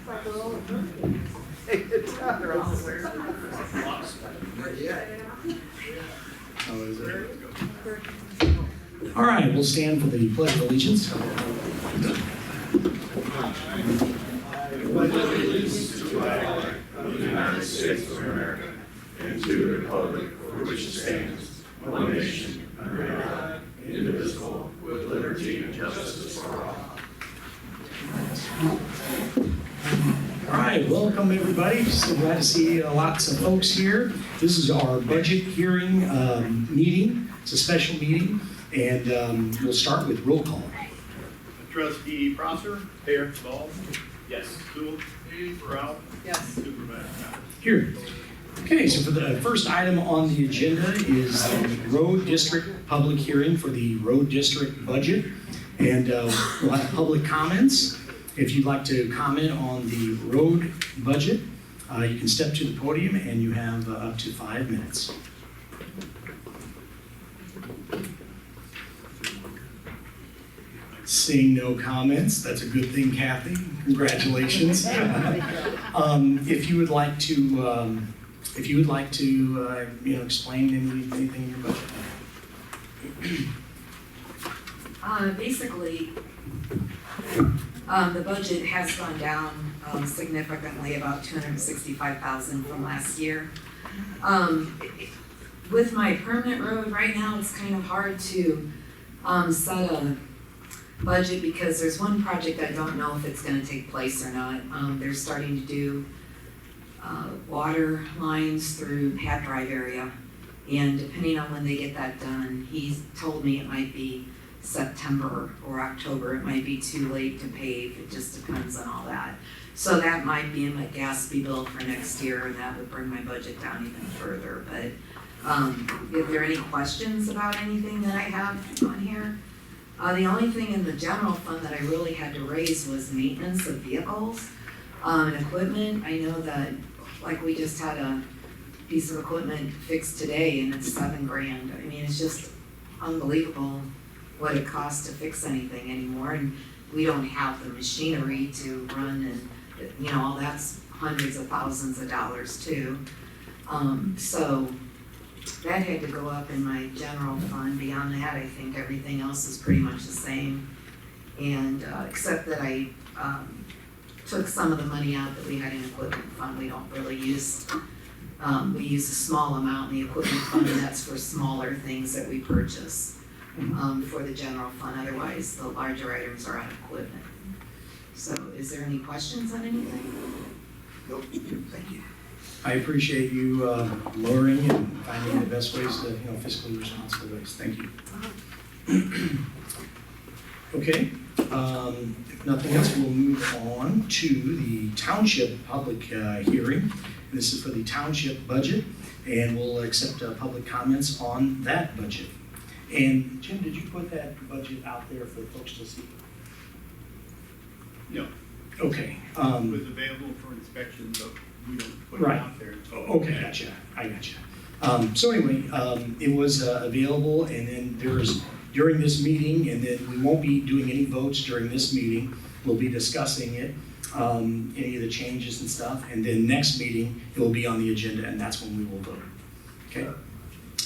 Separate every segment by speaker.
Speaker 1: Oh, is it? All right, we'll stand for the Pledge of Allegiance.
Speaker 2: I pledge allegiance to the flag of the United States of America and to the republic for which it stands, one nation, under God, indivisible, with liberty and justice for all.
Speaker 1: All right, welcome everybody. So glad to see lots of folks here. This is our budget hearing meeting. It's a special meeting, and we'll start with roll call.
Speaker 3: Trustee Prosser? Here. Ball? Yes. Sewell? Ralph?
Speaker 4: Yes.
Speaker 3: Supervisor Myers?
Speaker 1: Here. Okay, so for the first item on the agenda is the road district public hearing for the road district budget. And we'll have public comments. If you'd like to comment on the road budget, you can step to the podium and you have up to 5 minutes. Seeing no comments, that's a good thing, Kathy. Congratulations. If you would like to, explain anything in your budget.
Speaker 4: Basically, the budget has gone down significantly, about $265,000 from last year. With my permanent road right now, it's kind of hard to set a budget because there's one project I don't know if it's going to take place or not. They're starting to do water lines through Pat Drive area, and depending on when they get that done, he's told me it might be September or October. It might be too late to pave. It just depends on all that. So that might be in my Gatsby bill for next year, and that would bring my budget down even further. But if there are any questions about anything that I have on here, the only thing in the general fund that I really had to raise was maintenance of vehicles and equipment. I know that, like, we just had a piece of equipment fixed today, and it's $7,000. I mean, it's just unbelievable what it costs to fix anything anymore, and we don't have the machinery to run, and all that's hundreds of thousands of dollars too. So that had to go up in my general fund. Beyond that, I think everything else is pretty much the same, and except that I took some of the money out that we had in equipment fund. We don't really use. We use a small amount in the equipment fund, and that's for smaller things that we purchase. For the general fund. Otherwise, the larger items are on equipment. So is there any questions on anything?
Speaker 1: Nope. Thank you. I appreciate you lowering and finding the best ways to, fiscally responsible ways. Thank you. Okay. If nothing else, we'll move on to the Township public hearing. This is for the Township budget, and we'll accept public comments on that budget. And Jim, did you put that budget out there for folks to see?
Speaker 3: No.
Speaker 1: Okay.
Speaker 3: It was available for inspection, but we don't put it out there.
Speaker 1: Okay, gotcha. I gotcha. So anyway, it was available, and then during this meeting, and then we won't be doing any votes during this meeting. We'll be discussing it, any of the changes and stuff, and then next meeting it will be on the agenda, and that's when we will vote. Okay.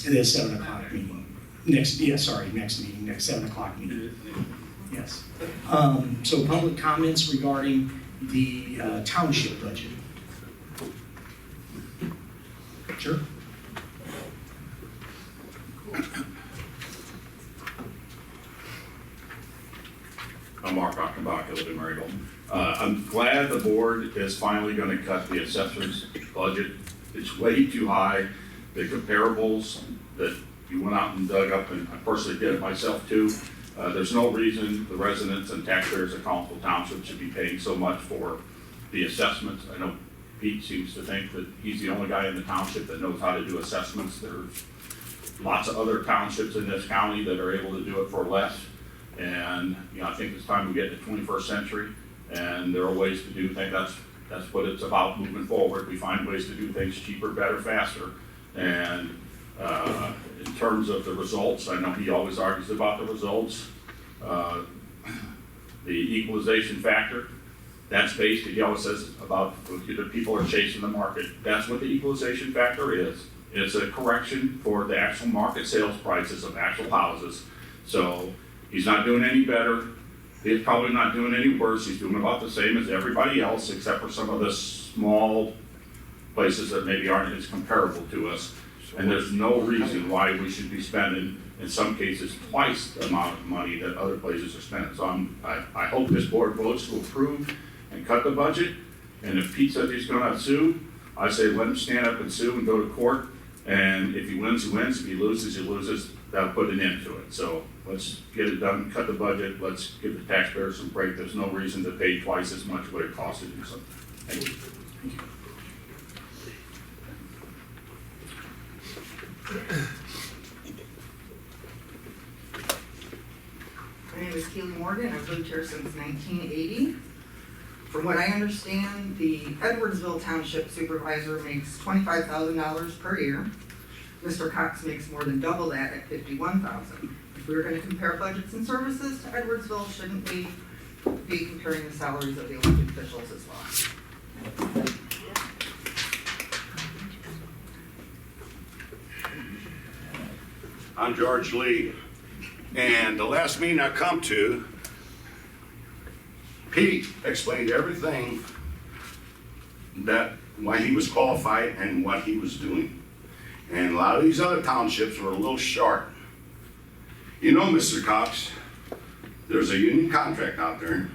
Speaker 1: And then 7 o'clock meeting. Next meeting, next 7 o'clock meeting. Yes. So public comments regarding the township budget. Sure.
Speaker 5: I'm Mark Achenbach, I live in Maryville. I'm glad the board is finally going to cut the assessor's budget. It's way too high. The comparables that you went out and dug up, and I personally did it myself too. There's no reason the residents and taxpayers of Collinsville Township should be paying so much for the assessments. I know Pete seems to think that he's the only guy in the township that knows how to do assessments. There's lots of other townships in this county that are able to do it for less. And I think it's time we get in the 21st century, and there are ways to do things. That's what it's about moving forward. We find ways to do things cheaper, better, faster. And in terms of the results, I know he always argues about the results. The equalization factor That's based, he always says about the people are chasing the market. That's what the equalization factor is. It's a correction for the actual market sales prices of actual houses. So he's not doing any better. He's probably not doing any worse. He's doing about the same as everybody else, except for some of the small places that maybe aren't as comparable to us. And there's no reason why we should be spending, in some cases, twice the amount of money that other places are spending. So I hope this board votes to approve and cut the budget. And if Pete says he's gonna sue, I say let him stand up and sue and go to court. And if he wins, he wins. If he loses, he loses. That'll put an end to it. So let's get it done, cut the budget. Let's give the taxpayers some break. There's no reason to pay twice as much what it costs to do something. Thank you.
Speaker 6: My name is Keely Morgan. I've lived here since 1980. From what I understand, the Edwardsville Township supervisor makes $25,000 per year. Mr. Cox makes more than double that at $51,000. If we were going to compare budgets and services to Edwardsville, shouldn't we be comparing the salaries of the elected officials as well?
Speaker 7: I'm George Lee, and the last meeting I come to, Pete explained everything that why he was qualified and what he was doing. And a lot of these other townships were a little short. You know, Mr. Cox, there's a union contract out there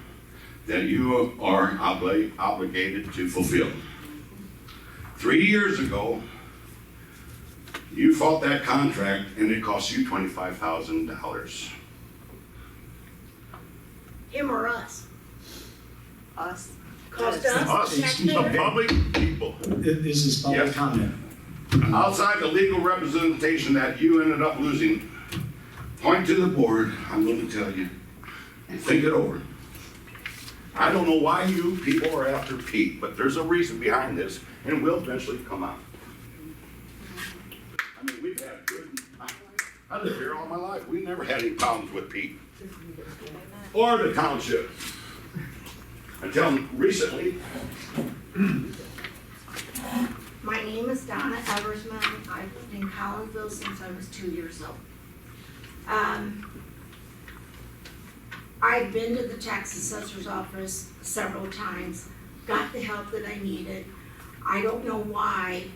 Speaker 7: that you are obligated to fulfill. 3 years ago, you fought that contract and it cost you $25,000.
Speaker 8: Him or us?
Speaker 6: Us.
Speaker 8: Cost
Speaker 7: Us, the
Speaker 8: taxpayers?
Speaker 7: public people.
Speaker 1: This is public
Speaker 7: Yes.
Speaker 1: comment.
Speaker 7: Outside the legal representation that you ended up losing, point to the board, I'm going to tell you, think it over. I don't know why you people are after Pete, but there's a reason behind this, and it will eventually come out. I mean, we've had good, I lived here all my life, we never had any problems with Pete. Or the township. Until recently.
Speaker 8: My name is Donna Eversman. I've lived in Collinsville since I was 2 years old. I've been to the tax assessor's office several times, got the help that I needed. I don't know why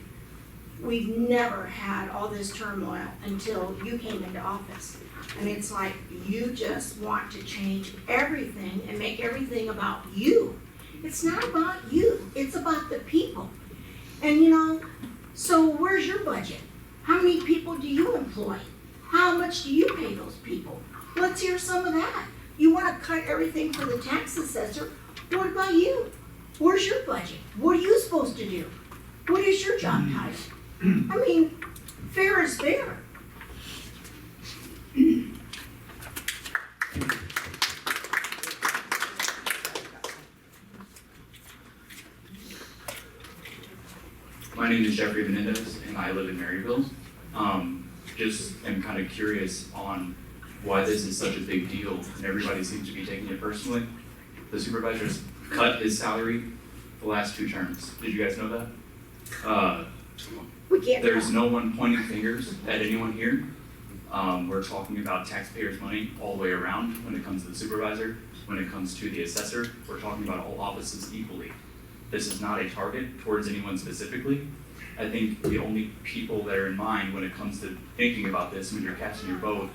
Speaker 8: we've never had all this turmoil until you came into office. And it's like you just want to change everything and make everything about you. It's not about you, it's about the people. And you know, so where's your budget? How many people do you employ? How much do you pay those people? Let's hear some of that. You want to cut everything for the tax assessor. What about you? Where's your budget? What are you supposed to do? What is your job title? I mean, fair is fair.
Speaker 9: My name is Jeffrey Benendez, and I live in Maryville. Just am kind of curious on why this is such a big deal, and everybody seems to be taking it personally. The supervisor's cut his salary the last 2 terms. Did you guys know that?
Speaker 8: We can't.
Speaker 9: There's no one pointing fingers at anyone here. We're talking about taxpayers' money all the way around when it comes to the supervisor, when it comes to the assessor. We're talking about all offices equally. This is not a target towards anyone specifically. I think the only people that are in mind when it comes to thinking about this when you're casting your vote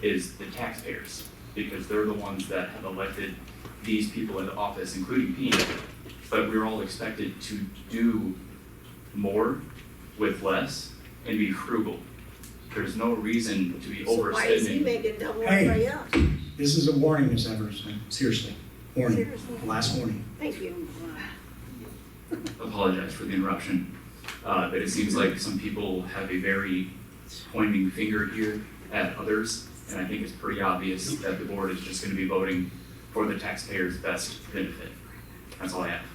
Speaker 9: is the taxpayers, because they're the ones that have elected these people into office, including Pete. But we're all expected to do more with less and be frugal. There's no reason to be
Speaker 8: So why is he
Speaker 9: overspending.
Speaker 8: making double
Speaker 1: Hey.
Speaker 8: everybody else?
Speaker 1: This is a warning, Ms. Eversman, seriously, warning,
Speaker 8: Seriously?
Speaker 1: last warning.
Speaker 8: Thank you.
Speaker 9: Apologize for the interruption, but it seems like some people have a very pointing finger here at others, and I think it's pretty obvious that the board is just going to be voting for the taxpayers' best benefit. That's all I have.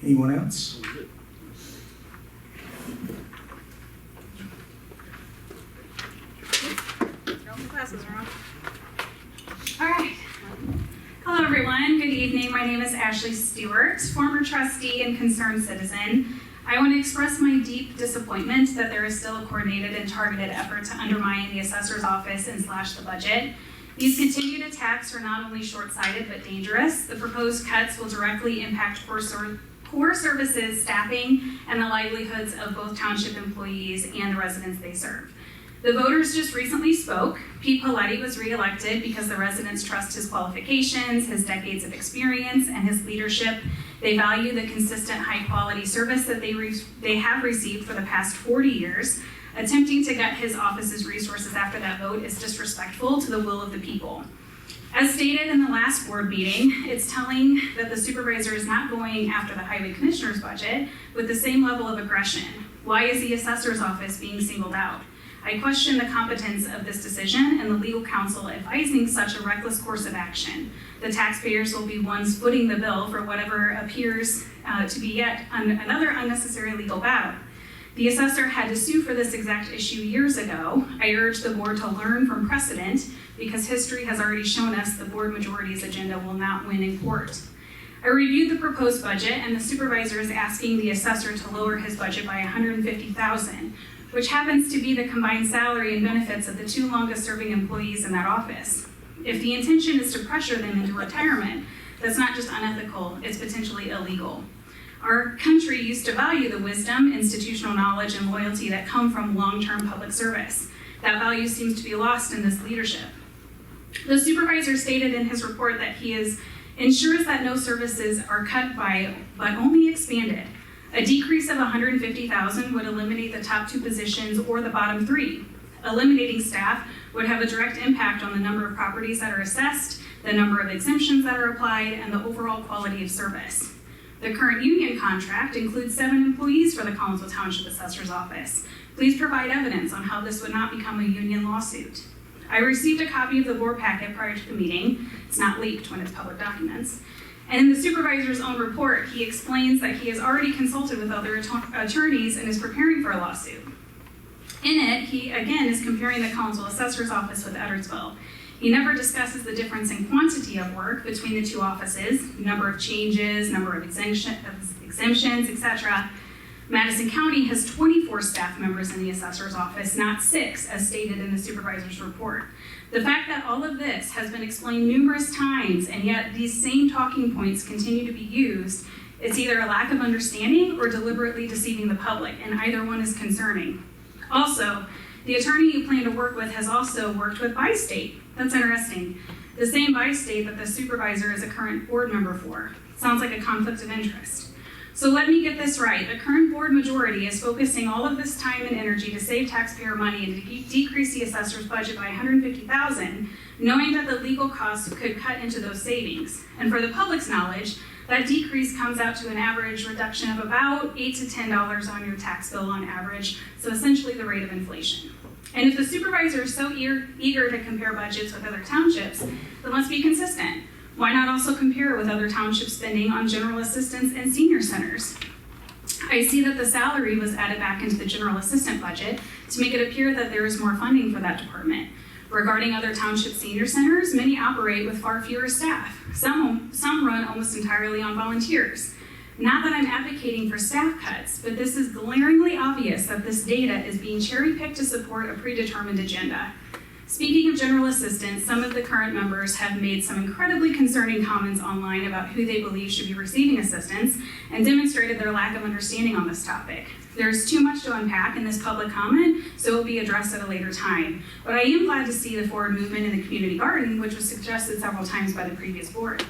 Speaker 1: Anyone else?
Speaker 10: No, the glasses are on. All right. Hello, everyone. Good evening. My name is Ashley Stewart, former trustee and concerned citizen. I want to express my deep disappointment that there is still a coordinated and targeted effort to undermine the assessor's office and slash the budget. These continued attacks are not only short-sighted but dangerous. The proposed cuts will directly impact core services, staffing, and the livelihoods of both township employees and the residents they serve. The voters just recently spoke. Pete Paletti was reelected because the residents trust his qualifications, his decades of experience, and his leadership. They value the consistent high-quality service that they have received for the past 40 years. Attempting to gut his office's resources after that vote is disrespectful to the will of the people. As stated in the last board meeting, it's telling that the supervisor is not going after the highway commissioner's budget with the same level of aggression. Why is the assessor's office being singled out? I question the competence of this decision and the legal counsel advising such a reckless course of action. The taxpayers will be ones footing the bill for whatever appears to be yet another unnecessary legal battle. The assessor had to sue for this exact issue years ago. I urge the board to learn from precedent because history has already shown us the board majority's agenda will not win in court. I reviewed the proposed budget and the supervisor is asking the assessor to lower his budget by $150,000, which happens to be the combined salary and benefits of the two longest serving employees in that office. If the intention is to pressure them into retirement, that's not just unethical, it's potentially illegal. Our country used to value the wisdom, institutional knowledge, and loyalty that come from long-term public service. That value seems to be lost in this leadership. The supervisor stated in his report that he ensures that no services are cut by, but only expanded. A decrease of $150,000 would eliminate the top two positions or the bottom three. Eliminating staff would have a direct impact on the number of properties that are assessed, the number of exemptions that are applied, and the overall quality of service. The current union contract includes 7 employees for the Collinsville Township Assessor's Office. Please provide evidence on how this would not become a union lawsuit. I received a copy of the board packet prior to the meeting. It's not leaked when it's public documents. And in the supervisor's own report, he explains that he has already consulted with other attorneys and is preparing for a lawsuit. In it, he again is comparing the Collinsville Assessor's Office with Edwardsville. He never discusses the difference in quantity of work between the two offices, number of changes, number of exemptions, etc. Madison County has 24 staff members in the assessor's office, not 6, as stated in the supervisor's report. The fact that all of this has been explained numerous times, and yet these same talking points continue to be used, it's either a lack of understanding or deliberately deceiving the public, and either one is concerning. Also, the attorney you plan to work with has also worked with Bi-State. That's interesting. The same Bi-State that the supervisor is a current board member for. Sounds like a conflict of interest. So let me get this right. The current board majority is focusing all of this time and energy to save taxpayer money and to decrease the assessor's budget by $150,000, knowing that the legal costs could cut into those savings. And for the public's knowledge, that decrease comes out to an average reduction of about $8 to $10 on your tax bill on average, so essentially the rate of inflation. And if the supervisor is so eager to compare budgets with other townships, then let's be consistent. Why not also compare with other township spending on general assistance and senior centers? I see that the salary was added back into the general assistant budget to make it appear that there is more funding for that department. Regarding other township senior centers, many operate with far fewer staff. Some run almost entirely on volunteers. Not that I'm advocating for staff cuts, but this is glaringly obvious that this data is being cherry-picked to support a predetermined agenda. Speaking of general assistance, some of the current members have made some incredibly concerning comments online about who they believe should be receiving assistance and demonstrated their lack of understanding on this topic. There's too much to unpack in this public comment, so it will be addressed at a later time. But I am glad to see the forward movement in the community garden, which was suggested several times by the previous board.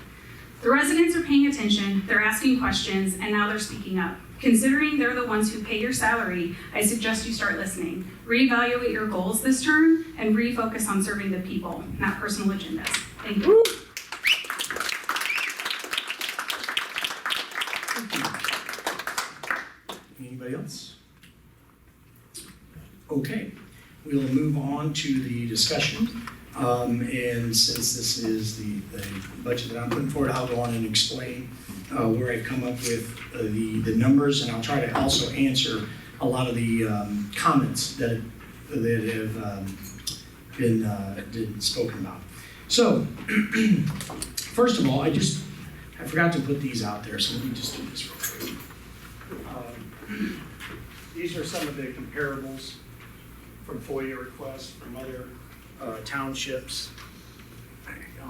Speaker 10: The residents are paying attention, they're asking questions, and now they're speaking up. Considering they're the ones who pay your salary, I suggest you start listening. Reevaluate your goals this term and refocus on serving the people, not personal agendas. Thank you.
Speaker 1: Anybody else? Okay, we'll move on to the discussion. And since this is the budget that I'm putting forward, I'll go on and explain where I've come up with the numbers, and I'll try to also answer a lot of the comments that have been spoken about. So, first of all, I forgot to put these out there, so let me just do this real quick. These are some of the comparables from FOIA requests from other townships. There you go.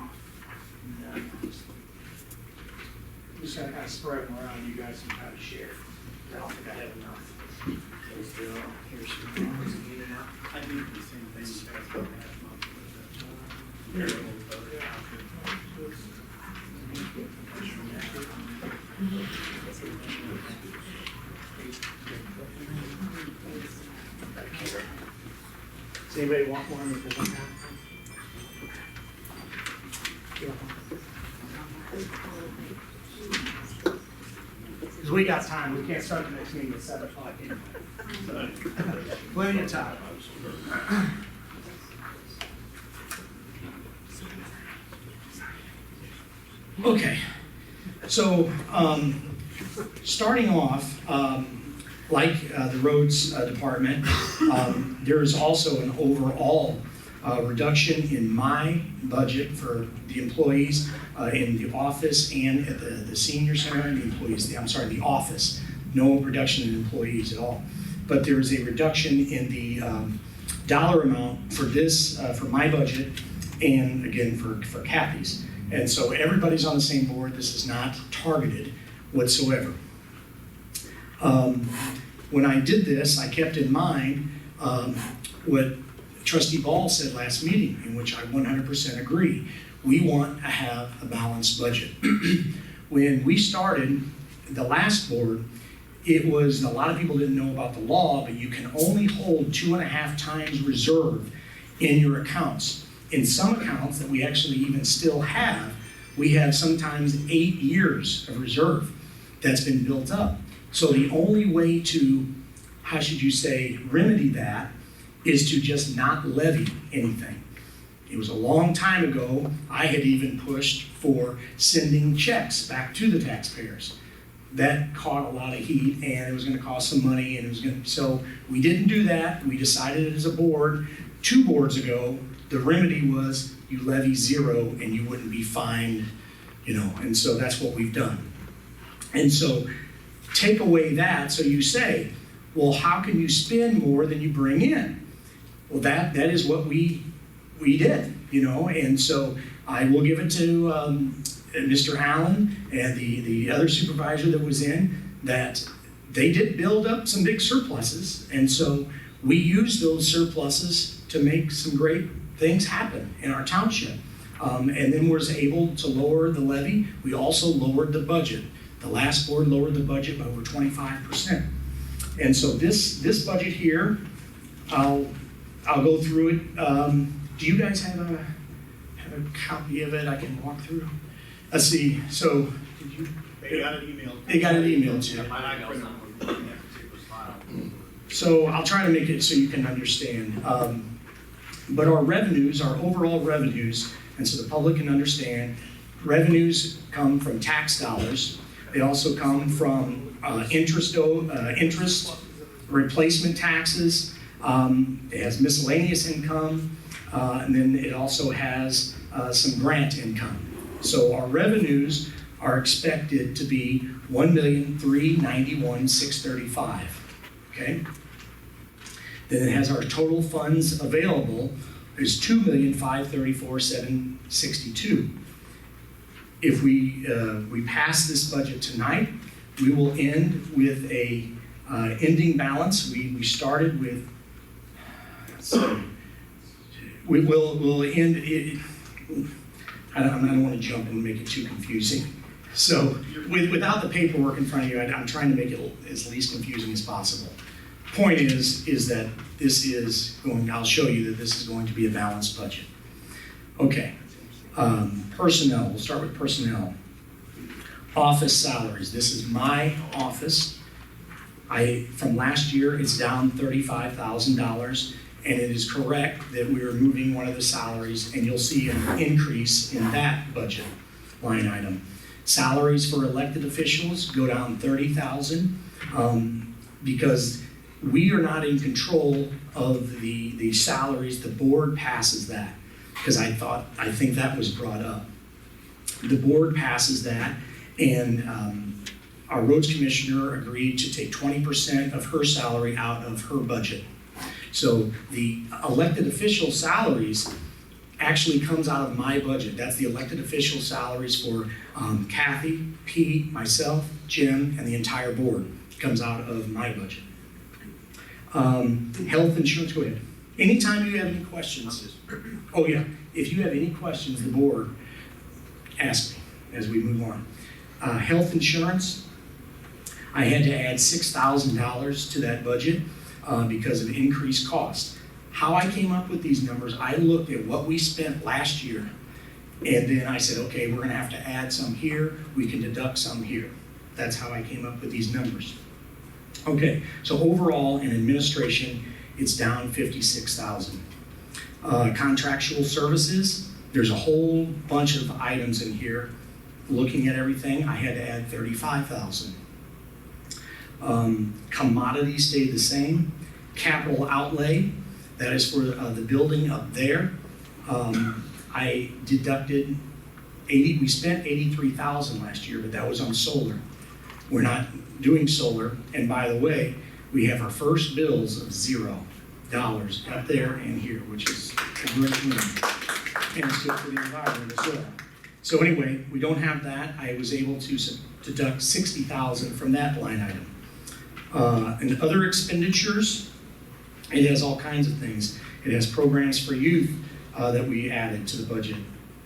Speaker 1: And, just gotta kind of spread them around, you guys can kind of share. I don't think I have enough. Here's some.
Speaker 3: I do the same thing as well.
Speaker 1: Does anybody want one? Because we got time, we can't start the next meeting at 7 o'clock anyway. So, plenty of time. Okay, so starting off, like the roads department, there is also an overall reduction in my budget for the employees in the office and at the senior center, and the employees, the office. No reduction in employees at all. But there is a reduction in the dollar amount for this, for my budget, and again, for Kathy's. And so everybody's on the same board. This is not targeted whatsoever. When I did this, I kept in mind what Trustee Ball said last meeting, in which I 100% agree. We want to have a balanced budget. When we started the last board, it was, a lot of people didn't know about the law, but you can only hold 2.5 times reserve in your accounts. In some accounts that we actually even still have, we have sometimes 8 years of reserve that's been built up. So the only way to, how should you say, remedy that is to just not levy anything. It was a long time ago, I had even pushed for sending checks back to the taxpayers. That caught a lot of heat, and it was gonna cost some money, and so we didn't do that. We decided as a board, 2 boards ago, the remedy was you levy 0 and you wouldn't be fined, and so that's what we've done. And so take away that, so you say, well, how can you spend more than you bring in? Well, that is what we did, and so I will give it to Mr. Allen and the other supervisor that was in, that they did build up some big surpluses, and so we used those surpluses to make some great things happen in our township. And then was able to lower the levy. We also lowered the budget. The last board lowered the budget by over 25%. And so this budget here, I'll go through it. Do you guys have a copy of it I can walk through? Let's see, so did you?
Speaker 3: They got an email.
Speaker 1: They got an email to you. So I'll try to make it so you can understand. But our revenues, our overall revenues, and so the public can understand, revenues come from tax dollars. They also come from interest, replacement taxes. It has miscellaneous income, and then it also has some grant income. So our revenues are expected to be $1,391,635. Okay. Then it has our total funds available is $2,534,762. If we pass this budget tonight, we will end with a ending balance. We started with. We'll end it. I don't want to jump and make it too confusing. So without the paperwork in front of you, I'm trying to make it as least confusing as possible. Point is that this is going, I'll show you that this is going to be a balanced budget. Okay, personnel, we'll start with personnel. Office salaries, this is my office. From last year, it's down $35,000, and it is correct that we are moving one of the salaries, and you'll see an increase in that budget line item. Salaries for elected officials go down $30,000 because we are not in control of the salaries. The board passes that, because I think that was brought up. The board passes that, and our roads commissioner agreed to take 20% of her salary out of her budget. So the elected official salaries actually comes out of my budget. That's the elected official salaries for Kathy, Pete, myself, Jim, and the entire board. It comes out of my budget. Health insurance, go ahead. Anytime you have any questions, oh yeah, if you have any questions, the board, ask me as we move on. Health insurance, I had to add $6,000 to that budget because of increased cost. How I came up with these numbers, I looked at what we spent last year, and then I said, okay, we're gonna have to add some here, we can deduct some here. That's how I came up with these numbers. Okay, so overall in administration, it's down 56,000. Contractual services, there's a whole bunch of items in here. Looking at everything, I had to add 35,000. Commodities stayed the same. Capital outlay, that is for the building up there. I deducted we spent 83,000 last year, but that was on solar. We're not doing solar, and by the way, we have our first bills of $0 up there and here, which is a great win. And it's good for the environment as well. So anyway, we don't have that. I was able to deduct 60,000 from that line item. And other expenditures, it has all kinds of things. It has programs for youth that we added to the budget.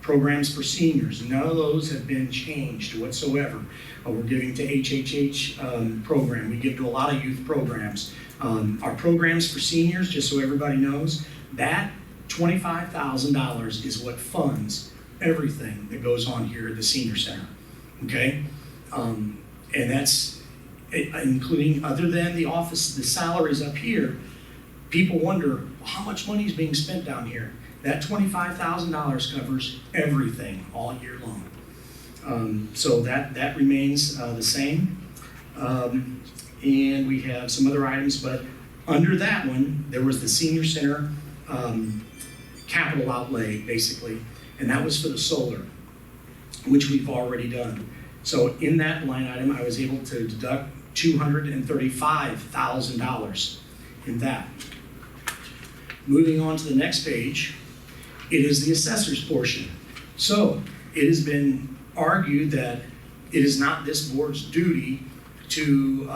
Speaker 1: Programs for seniors, none of those have been changed whatsoever. We're giving to HHH program. We give to a lot of youth programs. Our programs for seniors, just so everybody knows, that $25,000 is what funds everything that goes on here at the senior center, okay? And that's including, other than the office, the salaries up here, people wonder, how much money is being spent down here? That $25,000 covers everything all year long. So that remains the same. And we have some other items, but under that one, there was the senior center capital outlay, basically, and that was for the solar, which we've already done. So in that line item, I was able to deduct $235,000 in that. Moving on to the next page, it is the assessor's portion. So it has been argued that it is not this board's duty to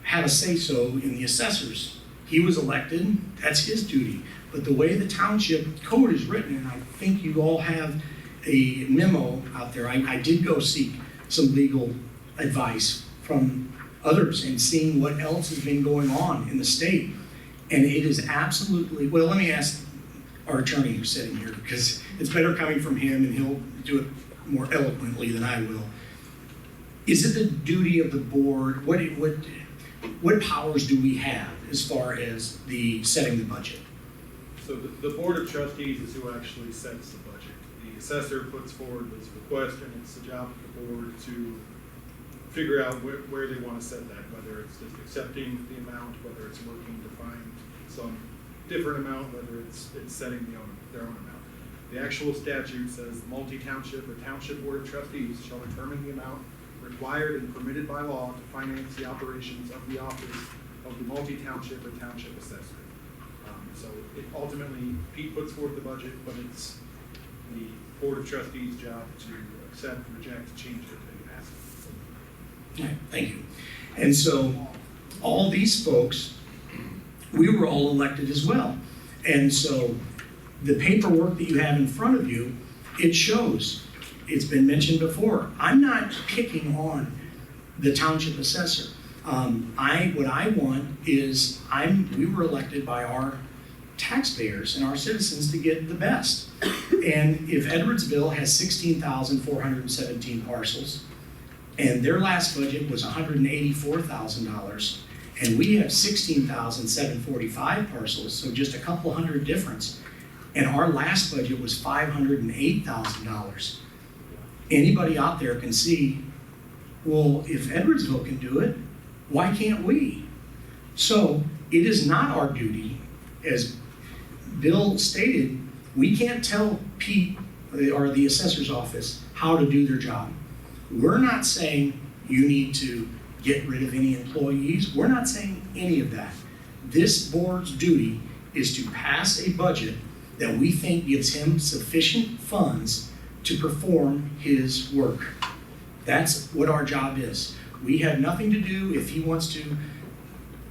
Speaker 1: have a say-so in the assessors. He was elected, that's his duty. But the way the township code is written, and I think you all have a memo out there, I did go seek some legal advice from others and seeing what else has been going on in the state. And it is absolutely, well, let me ask our attorney who's sitting here, because it's better coming from him and he'll do it more eloquently than I will. Is it the duty of the board, what powers do we have as far as the setting the budget?
Speaker 3: So the Board of Trustees is who actually sets the budget. The assessor puts forward this request, and it's the job of the board to figure out where they want to set that, whether it's just accepting the amount, whether it's working to find some different amount, whether it's setting their own amount. The actual statute says the multi-township or township board of trustees shall determine the amount required and permitted by law to finance the operations of the office of the multi-township or township assessor. So it ultimately, Pete puts forth the budget, but it's the board of trustees' job to accept, reject, change it, and pass it.
Speaker 1: Okay, thank you. And so all these folks, we were all elected as well. And so the paperwork that you have in front of you, it shows. It's been mentioned before. I'm not picking on the township assessor. What I want is, we were elected by our taxpayers and our citizens to get the best. And if Edwardsville has 16,417 parcels, and their last budget was $184,000, and we have 16,745 parcels, so just a couple hundred difference, and our last budget was $508,000. Anybody out there can see, well, if Edwardsville can do it, why can't we? So it is not our duty, as Bill stated, we can't tell Pete or the assessor's office how to do their job. We're not saying you need to get rid of any employees. We're not saying any of that. This board's duty is to pass a budget that we think gives him sufficient funds to perform his work. That's what our job is. We have nothing to do if he wants to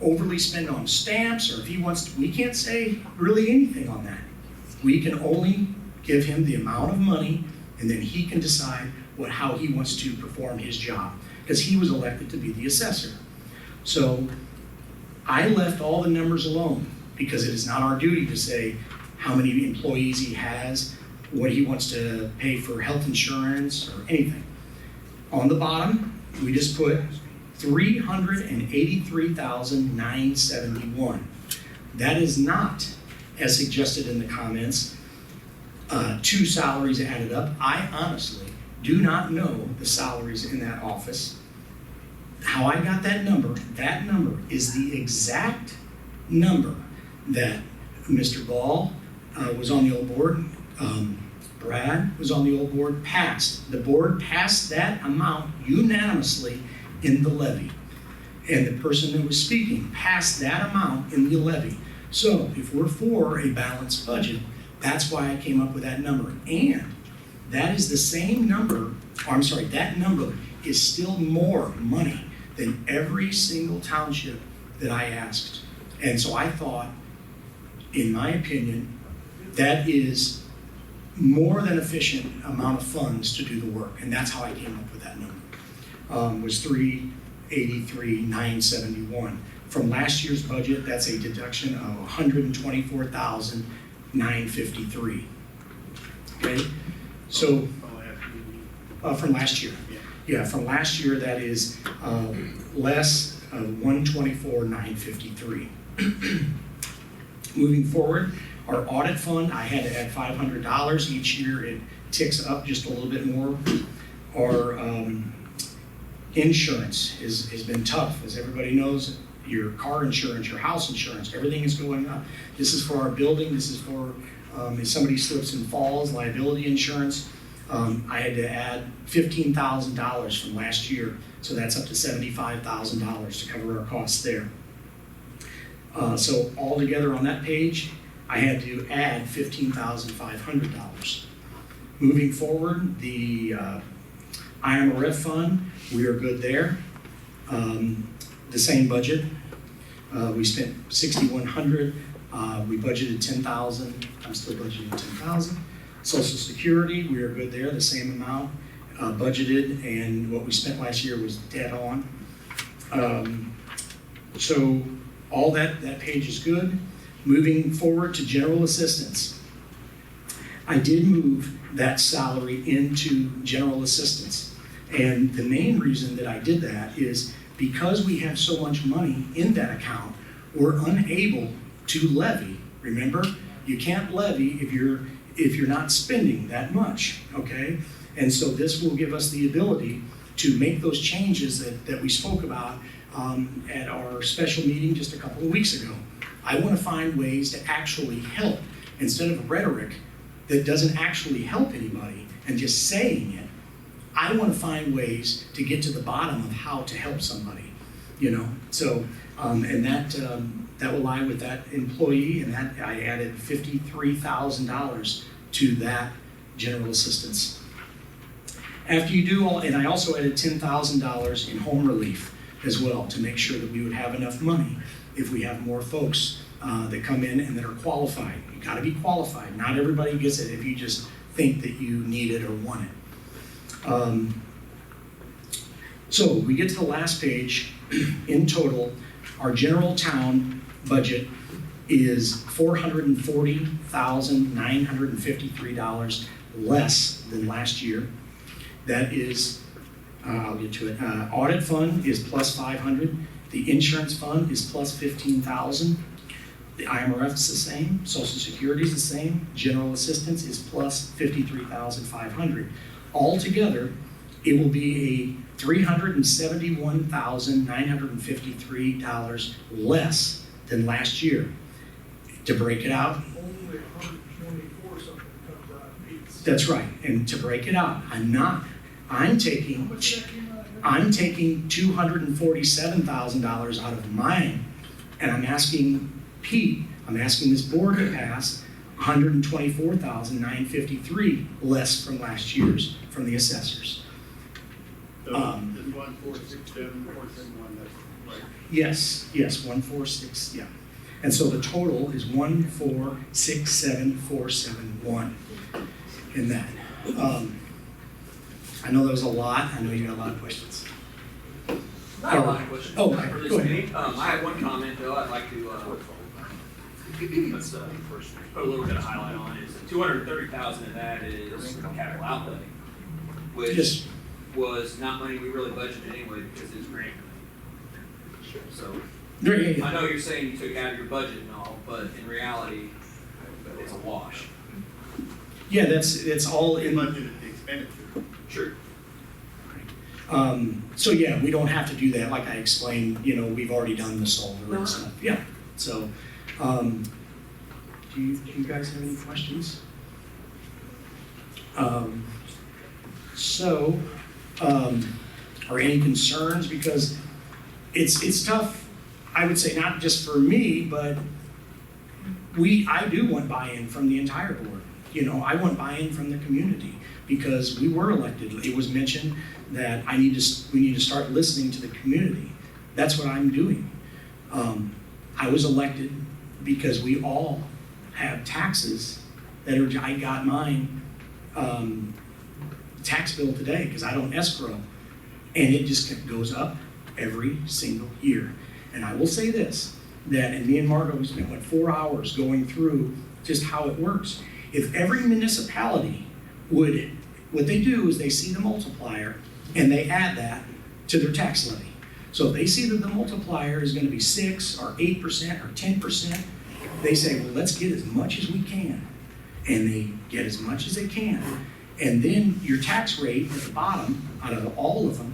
Speaker 1: overly spend on stamps, or if he wants to, we can't say really anything on that. We can only give him the amount of money, and then he can decide how he wants to perform his job, because he was elected to be the assessor. So I left all the numbers alone, because it is not our duty to say how many employees he has, what he wants to pay for health insurance or anything. On the bottom, we just put $383,971. That is not, as suggested in the comments, 2 salaries added up. I honestly do not know the salaries in that office. How I got that number is the exact number that Mr. Ball was on the old board, Brad was on the old board, passed. The board passed that amount unanimously in the levy. And the person that was speaking passed that amount in the levy. So if we're for a balanced budget, that's why I came up with that number. And that is the same number, that number is still more money than every single township that I asked. And so I thought, in my opinion, that is more than efficient amount of funds to do the work. And that's how I came up with that number. Was $383,971. From last year's budget, that's a deduction of $124,953. Okay, so from last year. Yeah, from last year, that is less of $124,953. Moving forward, our audit fund, I had to add $500. Each year it ticks up just a little bit more. Our insurance has been tough. As everybody knows, your car insurance, your house insurance, everything is going up. This is for our building. This is for if somebody slips and falls, liability insurance. I had to add $15,000 from last year, so that's up to $75,000 to cover our costs there. So altogether on that page, I had to add $15,500. Moving forward, the IMRF fund, we are good there. The same budget. We spent $6,100. We budgeted $10,000. I'm still budgeting $10,000. Social Security, we are good there, the same amount budgeted, and what we spent last year was dead on. So all that page is good. Moving forward to general assistance. I did move that salary into general assistance. And the main reason that I did that is because we have so much money in that account, we're unable to levy. Remember, you can't levy if you're not spending that much, okay? And so this will give us the ability to make those changes that we spoke about at our special meeting just a couple of weeks ago. I want to find ways to actually help instead of rhetoric that doesn't actually help anybody and just saying it. I want to find ways to get to the bottom of how to help somebody, you know? So, and that will lie with that employee, and that I added $53,000 to that general assistance. After you do all, and I also added $10,000 in home relief as well to make sure that we would have enough money if we have more folks that come in and that are qualified. You gotta be qualified. Not everybody gets it if you just think that you need it or want it. So we get to the last page. In total, our general town budget is $440,953 less than last year. That is, I'll get to it. Audit fund is plus 500. The insurance fund is plus 15,000. The IMRF is the same. Social Security is the same. General assistance is plus 53,500. Altogether, it will be a $371,953 less than last year. To break it out,
Speaker 2: Only 124 something comes out of these.
Speaker 1: that's right, and to break it out, I'm
Speaker 2: How
Speaker 1: taking
Speaker 2: much that came out again?
Speaker 1: I'm taking $247,000 out of mine, and I'm asking Pete, I'm asking this board to pass $124,953 less from last year's, from the assessors.
Speaker 3: The 1467471, that's right.
Speaker 1: Yes, 146, yeah. And so the total is 1467471 in that. I know that was a lot, I know you got a lot of questions.
Speaker 11: Not a lot of questions
Speaker 1: Oh,
Speaker 11: for this
Speaker 1: go ahead.
Speaker 11: meeting. I have one comment though I'd like to, let's put a little bit of highlight on is 230,000 of that is capital outlay, which
Speaker 1: Yes.
Speaker 11: was not money we really budgeted anyway because it's grant money. So
Speaker 1: Yeah.
Speaker 11: I know you're saying you took it out of your budget and all, but in reality, it's a wash.
Speaker 1: Yeah, it's all in.
Speaker 3: Budgeted expenditure.
Speaker 11: Sure.
Speaker 1: So yeah, we don't have to do that, like I explained, we've already done the solar and stuff, yeah. So, do you guys have any questions? Or any concerns, because it's tough, I would say, not just for me, but I do want buy-in from the entire board. I want buy-in from the community, because we were elected. It was mentioned that we need to start listening to the community. That's what I'm doing. I was elected because we all have taxes I got mine tax bill today, because I don't escrow, and it just goes up every single year. And I will say this, and me and Margo, we spent 4 hours going through just how it works. If every municipality what they do is they see the multiplier and they add that to their tax levy. So if they see that the multiplier is going to be 6 or 8% or 10%, they say, well, let's get as much as we can. And they get as much as they can. And then your tax rate at the bottom, out of all of them,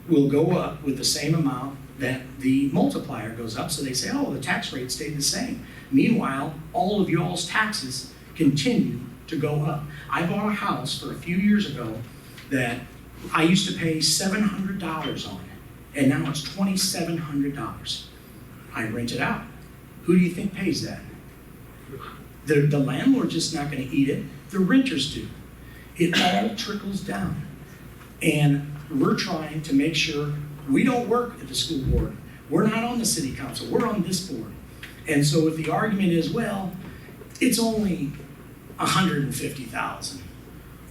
Speaker 1: will go up with the same amount that the multiplier goes up. So they say, oh, the tax rate stayed the same. Meanwhile, all of y'all's taxes continue to go up. I bought a house for a few years ago that I used to pay $700 on it, and now it's $2,700. I rent it out. Who do you think pays that? The landlord's just not going to eat it. The renters do. It all trickles down. And we're trying to make sure we don't work at the school board. We're not on the city council. We're on this board. And so if the argument is, well, it's only $150,000,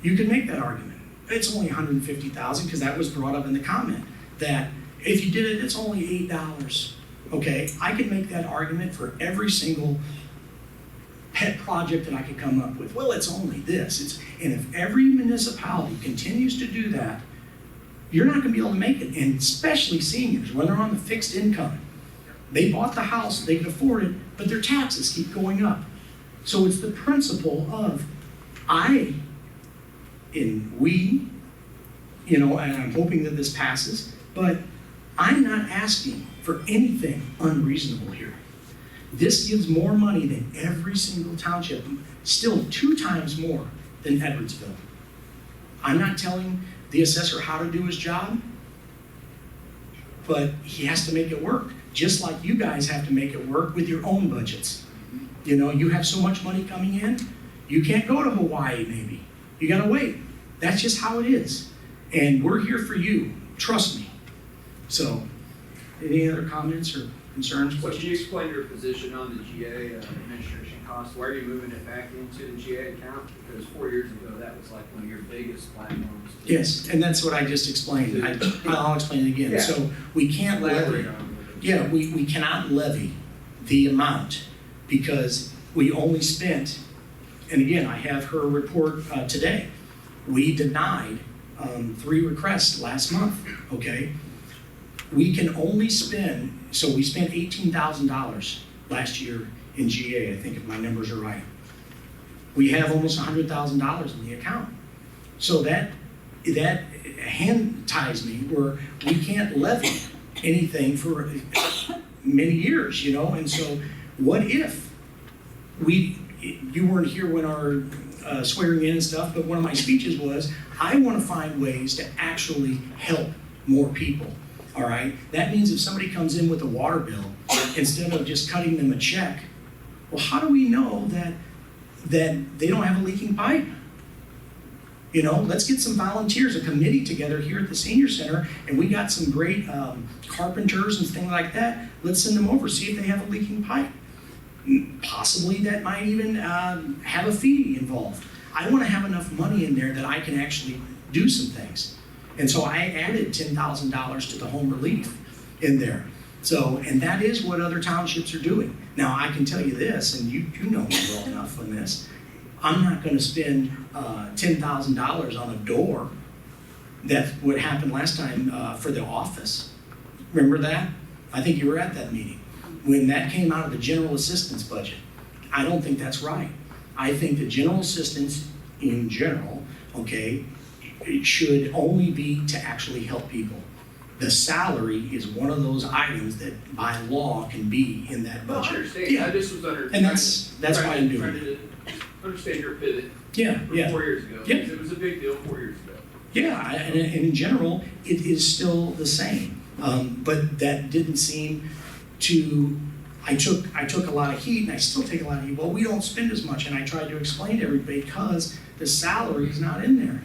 Speaker 1: you can make that argument. It's only $150,000 because that was brought up in the comment that if you did it, it's only $8. Okay, I can make that argument for every single pet project that I could come up with. Well, it's only this. And if every municipality continues to do that, you're not going to be able to make it. And especially seniors, when they're on the fixed income. They bought the house, they could afford it, but their taxes keep going up. So it's the principle of we, and I'm hoping that this passes, but I'm not asking for anything unreasonable here. This gives more money than every single township, still 2 times more than Edwardsville. I'm not telling the assessor how to do his job, but he has to make it work, just like you guys have to make it work with your own budgets. You have so much money coming in, you can't go to Hawaii maybe. You gotta wait. That's just how it is. And we're here for you, trust me. So, any other comments or concerns?
Speaker 11: So can you explain your position on the GA administration cost? Why are you moving it back into the GA account? Because 4 years ago, that was like one of your biggest platforms.
Speaker 1: Yes, and that's what I just explained. I'll explain it again.
Speaker 11: Yeah.
Speaker 1: So we can't levy. Yeah, we cannot levy the amount because we only spent, and again, I have her report today. We denied 3 requests last month, okay? We can only spend, so we spent $18,000 last year in GA, I think if my numbers are right. We have almost $100,000 in the account. So that hand ties me where we can't levy anything for many years, you know? And so what if you weren't here when our swearing in and stuff, but one of my speeches was, I want to find ways to actually help more people, all right? That means if somebody comes in with a water bill, instead of just cutting them a check, well, how do we know that they don't have a leaking pipe? You know, let's get some volunteers, a committee together here at the senior center, and we got some great carpenters and things like that. Let's send them over, see if they have a leaking pipe. Possibly that might even have a fee involved. I want to have enough money in there that I can actually do some things. And so I added $10,000 to the home relief in there. So, and that is what other townships are doing. Now, I can tell you this, and you know me well enough on this, I'm not going to spend $10,000 on a door. That's what happened last time for the office. Remember that? I think you were at that meeting. When that came out of the general assistance budget. I don't think that's right. I think the general assistance in general, okay, it should only be to actually help people. The salary is one of those items that by law can be in that
Speaker 11: Well, I
Speaker 1: budget.
Speaker 11: understand,
Speaker 1: Yeah.
Speaker 11: I just was under.
Speaker 1: And that's why I'm doing it.
Speaker 11: Understand your pivot
Speaker 1: Yeah,
Speaker 11: from
Speaker 1: yeah.
Speaker 11: 4 years ago,
Speaker 1: Yeah.
Speaker 11: because it was a big deal 4 years ago.
Speaker 1: Yeah, and in general, it is still the same. But that didn't seem to, I took a lot of heat, and I still take a lot of heat. Well, we don't spend as much, and I tried to explain to everybody because the salary is not in there.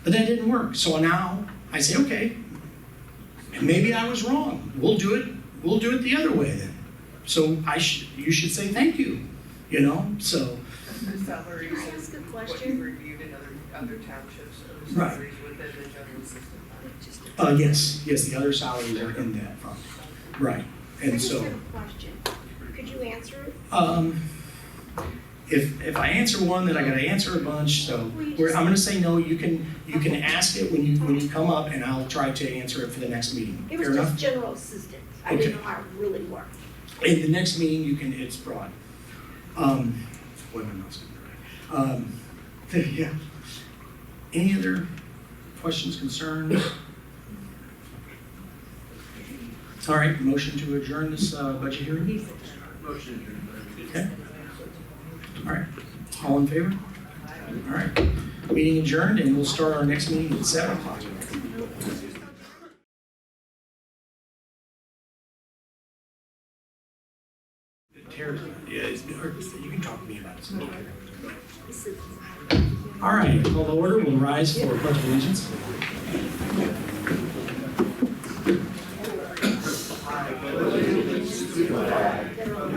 Speaker 1: But that didn't work. So now I say, okay, maybe I was wrong. We'll do it the other way then. So you should say thank you, you know, so.
Speaker 12: The salaries
Speaker 8: Can I ask a
Speaker 12: and what
Speaker 8: question?
Speaker 12: you reviewed in other townships, or
Speaker 1: Right.
Speaker 12: salaries within the general assistance fund.
Speaker 1: Yes, the other salaries are in that fund. Right,
Speaker 8: I
Speaker 1: and
Speaker 8: just
Speaker 1: so,
Speaker 8: have a question. Could you answer it?
Speaker 1: if I answer one, then I gotta answer a bunch, so
Speaker 8: Well, you
Speaker 1: I'm gonna say no, you can ask it when you come up, and I'll try to answer it for the next meeting.
Speaker 8: It was
Speaker 1: Fair
Speaker 8: just
Speaker 1: enough?
Speaker 8: general assistance. I
Speaker 1: Okay.
Speaker 8: didn't know how it really worked.
Speaker 1: In the next meeting, it's broad. What am I else gonna write? Yeah. Any other questions, concerns? All right, motion to adjourn this budget hearing?
Speaker 11: Motion.
Speaker 1: Okay. All right, all in favor? All right, meeting adjourned, and we'll start our next meeting at 7:00. You can talk to me about it. All right, call to order, we'll rise for pledge of allegiance.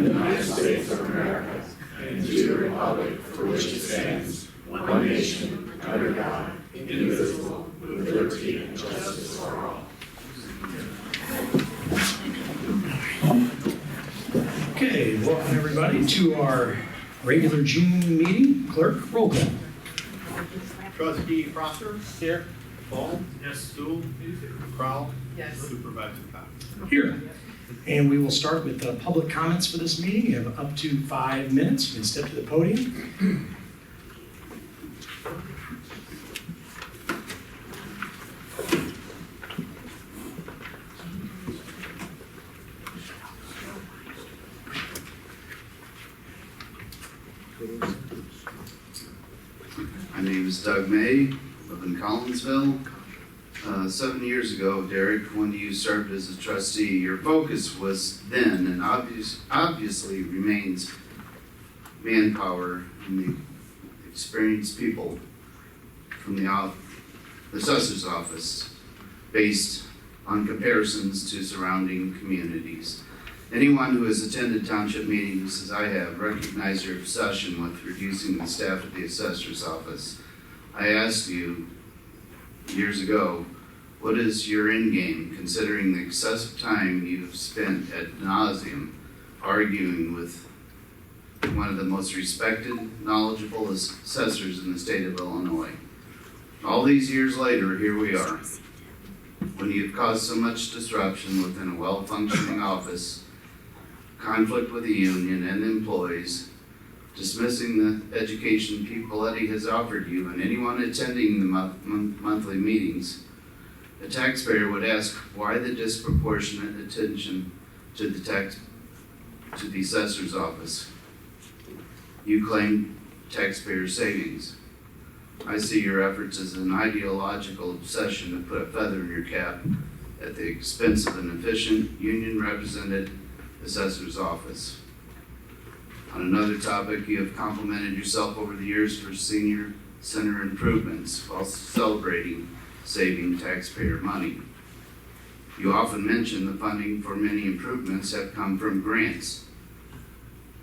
Speaker 2: United States of America, and to the republic for which it stands, one nation, under God, indivisible, with liberty and justice for all.
Speaker 1: Okay, welcome everybody to our regular June meeting. Clerk, roll call.
Speaker 3: Trustee Prosser? Here. Ball? Yes. Stool? Crowell?
Speaker 12: Yes.
Speaker 3: Supervisor Cox?
Speaker 1: Here. And we will start with public comments for this meeting. You have up to 5 minutes. You can step to the podium.
Speaker 13: My name is Doug May, live in Collinsville. 7 years ago, Derek, when you served as a trustee, your focus was then and obviously remains manpower and the experienced people from the assessor's office based on comparisons to surrounding communities. Anyone who has attended township meetings, as I have, recognize your obsession with reducing the staff at the assessor's office. I asked you years ago, what is your end game, considering the excessive time you've spent ad nauseum arguing with one of the most respected, knowledgeable assessors in the state of Illinois? All these years later, here we are. When you've caused so much disruption within a well-functioning office, conflict with the union and the employees, dismissing the education Pete Paletti has offered you and anyone attending the monthly meetings, A taxpayer would ask why the disproportionate attention to the assessor's office. You claim taxpayer savings. I see your efforts as an ideological obsession to put a feather in your cap at the expense of an efficient, union-represented assessor's office. On another topic, you have complimented yourself over the years for senior center improvements while celebrating saving taxpayer money. You often mention the funding for many improvements have come from grants.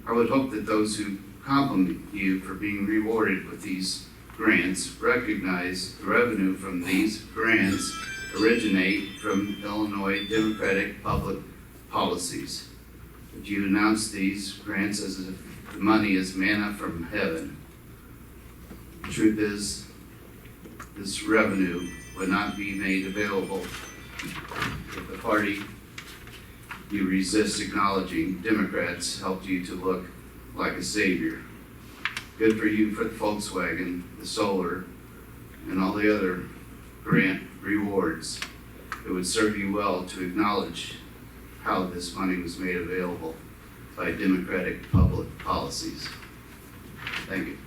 Speaker 13: I would hope that those who compliment you for being rewarded with these grants recognize the revenue from these grants originate from Illinois Democratic public policies. But you announce these grants as if the money is manna from heaven. The truth is, this revenue would not be made available if the party you resist acknowledging, Democrats, helped you to look like a savior. Good for you for the Volkswagen, the solar, and all the other grant rewards. It would serve you well to acknowledge how this money was made available by Democratic public policies. Thank you.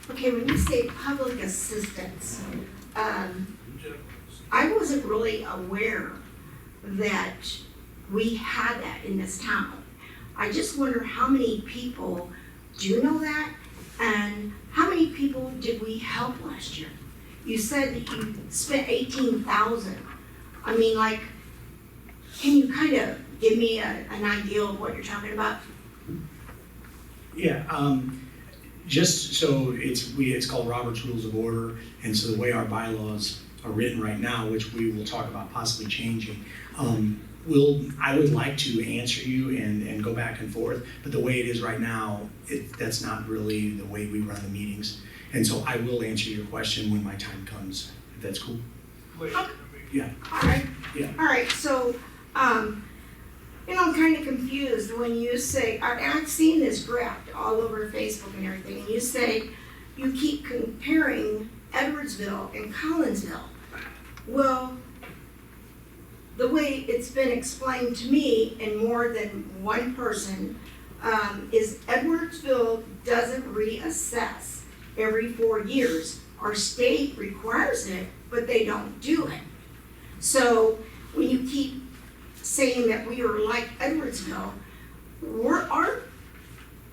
Speaker 8: Okay, when you say public assistance, I wasn't really aware that we had that in this town. I just wonder how many people do know that, and how many people did we help last year? You said that you spent 18,000. I mean, like, can you kind of give me an idea of what you're talking about?
Speaker 1: Yeah, just so it's called Robert's Rules of Order, and so the way our bylaws are written right now, which we will talk about possibly changing, I would like to answer you and go back and forth, but the way it is right now, that's not really the way we run the meetings. And so I will answer your question when my time comes, if that's cool. Yeah.
Speaker 8: All right.
Speaker 1: Yeah.
Speaker 8: All right, so, I'm kind of confused when you say, I've seen this graph all over Facebook and everything, and you say you keep comparing Edwardsville and Collinsville. Well, the way it's been explained to me in more than one person, is Edwardsville doesn't reassess every 4 years. Our state requires it, but they don't do it. So when you keep saying that we are like Edwardsville, our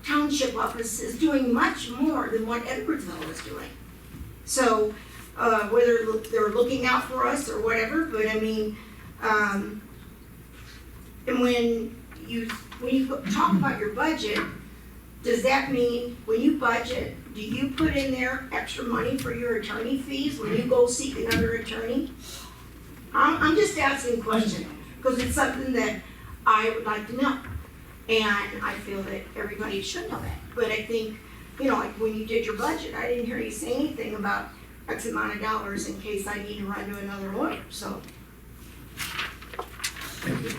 Speaker 8: township office is doing much more than what Edwardsville is doing. So whether they're looking out for us or whatever, but I mean, and when you talk about your budget, does that mean when you budget, do you put in there extra money for your attorney fees when you go seek another attorney? I'm just asking a question, because it's something that I would like to know. And I feel that everybody should know that. But I think, like when you did your budget, I didn't hear you say anything about X amount of dollars in case I need to run to another lawyer, so.
Speaker 1: Thank you.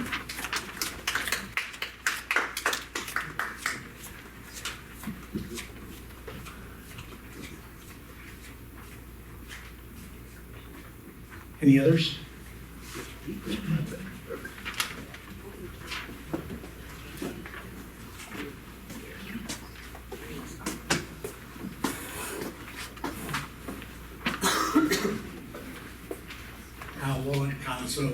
Speaker 1: Any others?
Speaker 14: So,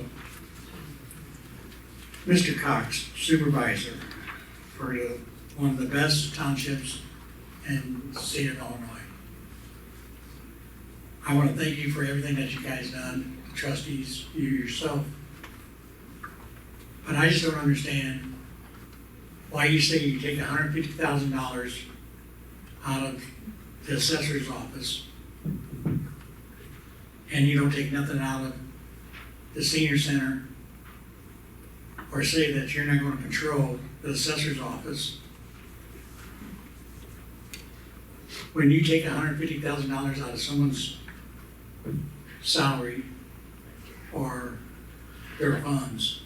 Speaker 14: Mr. Cox, supervisor for one of the best townships in the state of Illinois. I want to thank you for everything that you guys done, the trustees, you yourself. But I just don't understand why you say you take $150,000 out of the assessor's office and you don't take nothing out of the senior center, or say that you're not going to control the assessor's office. When you take $150,000 out of someone's salary or their funds.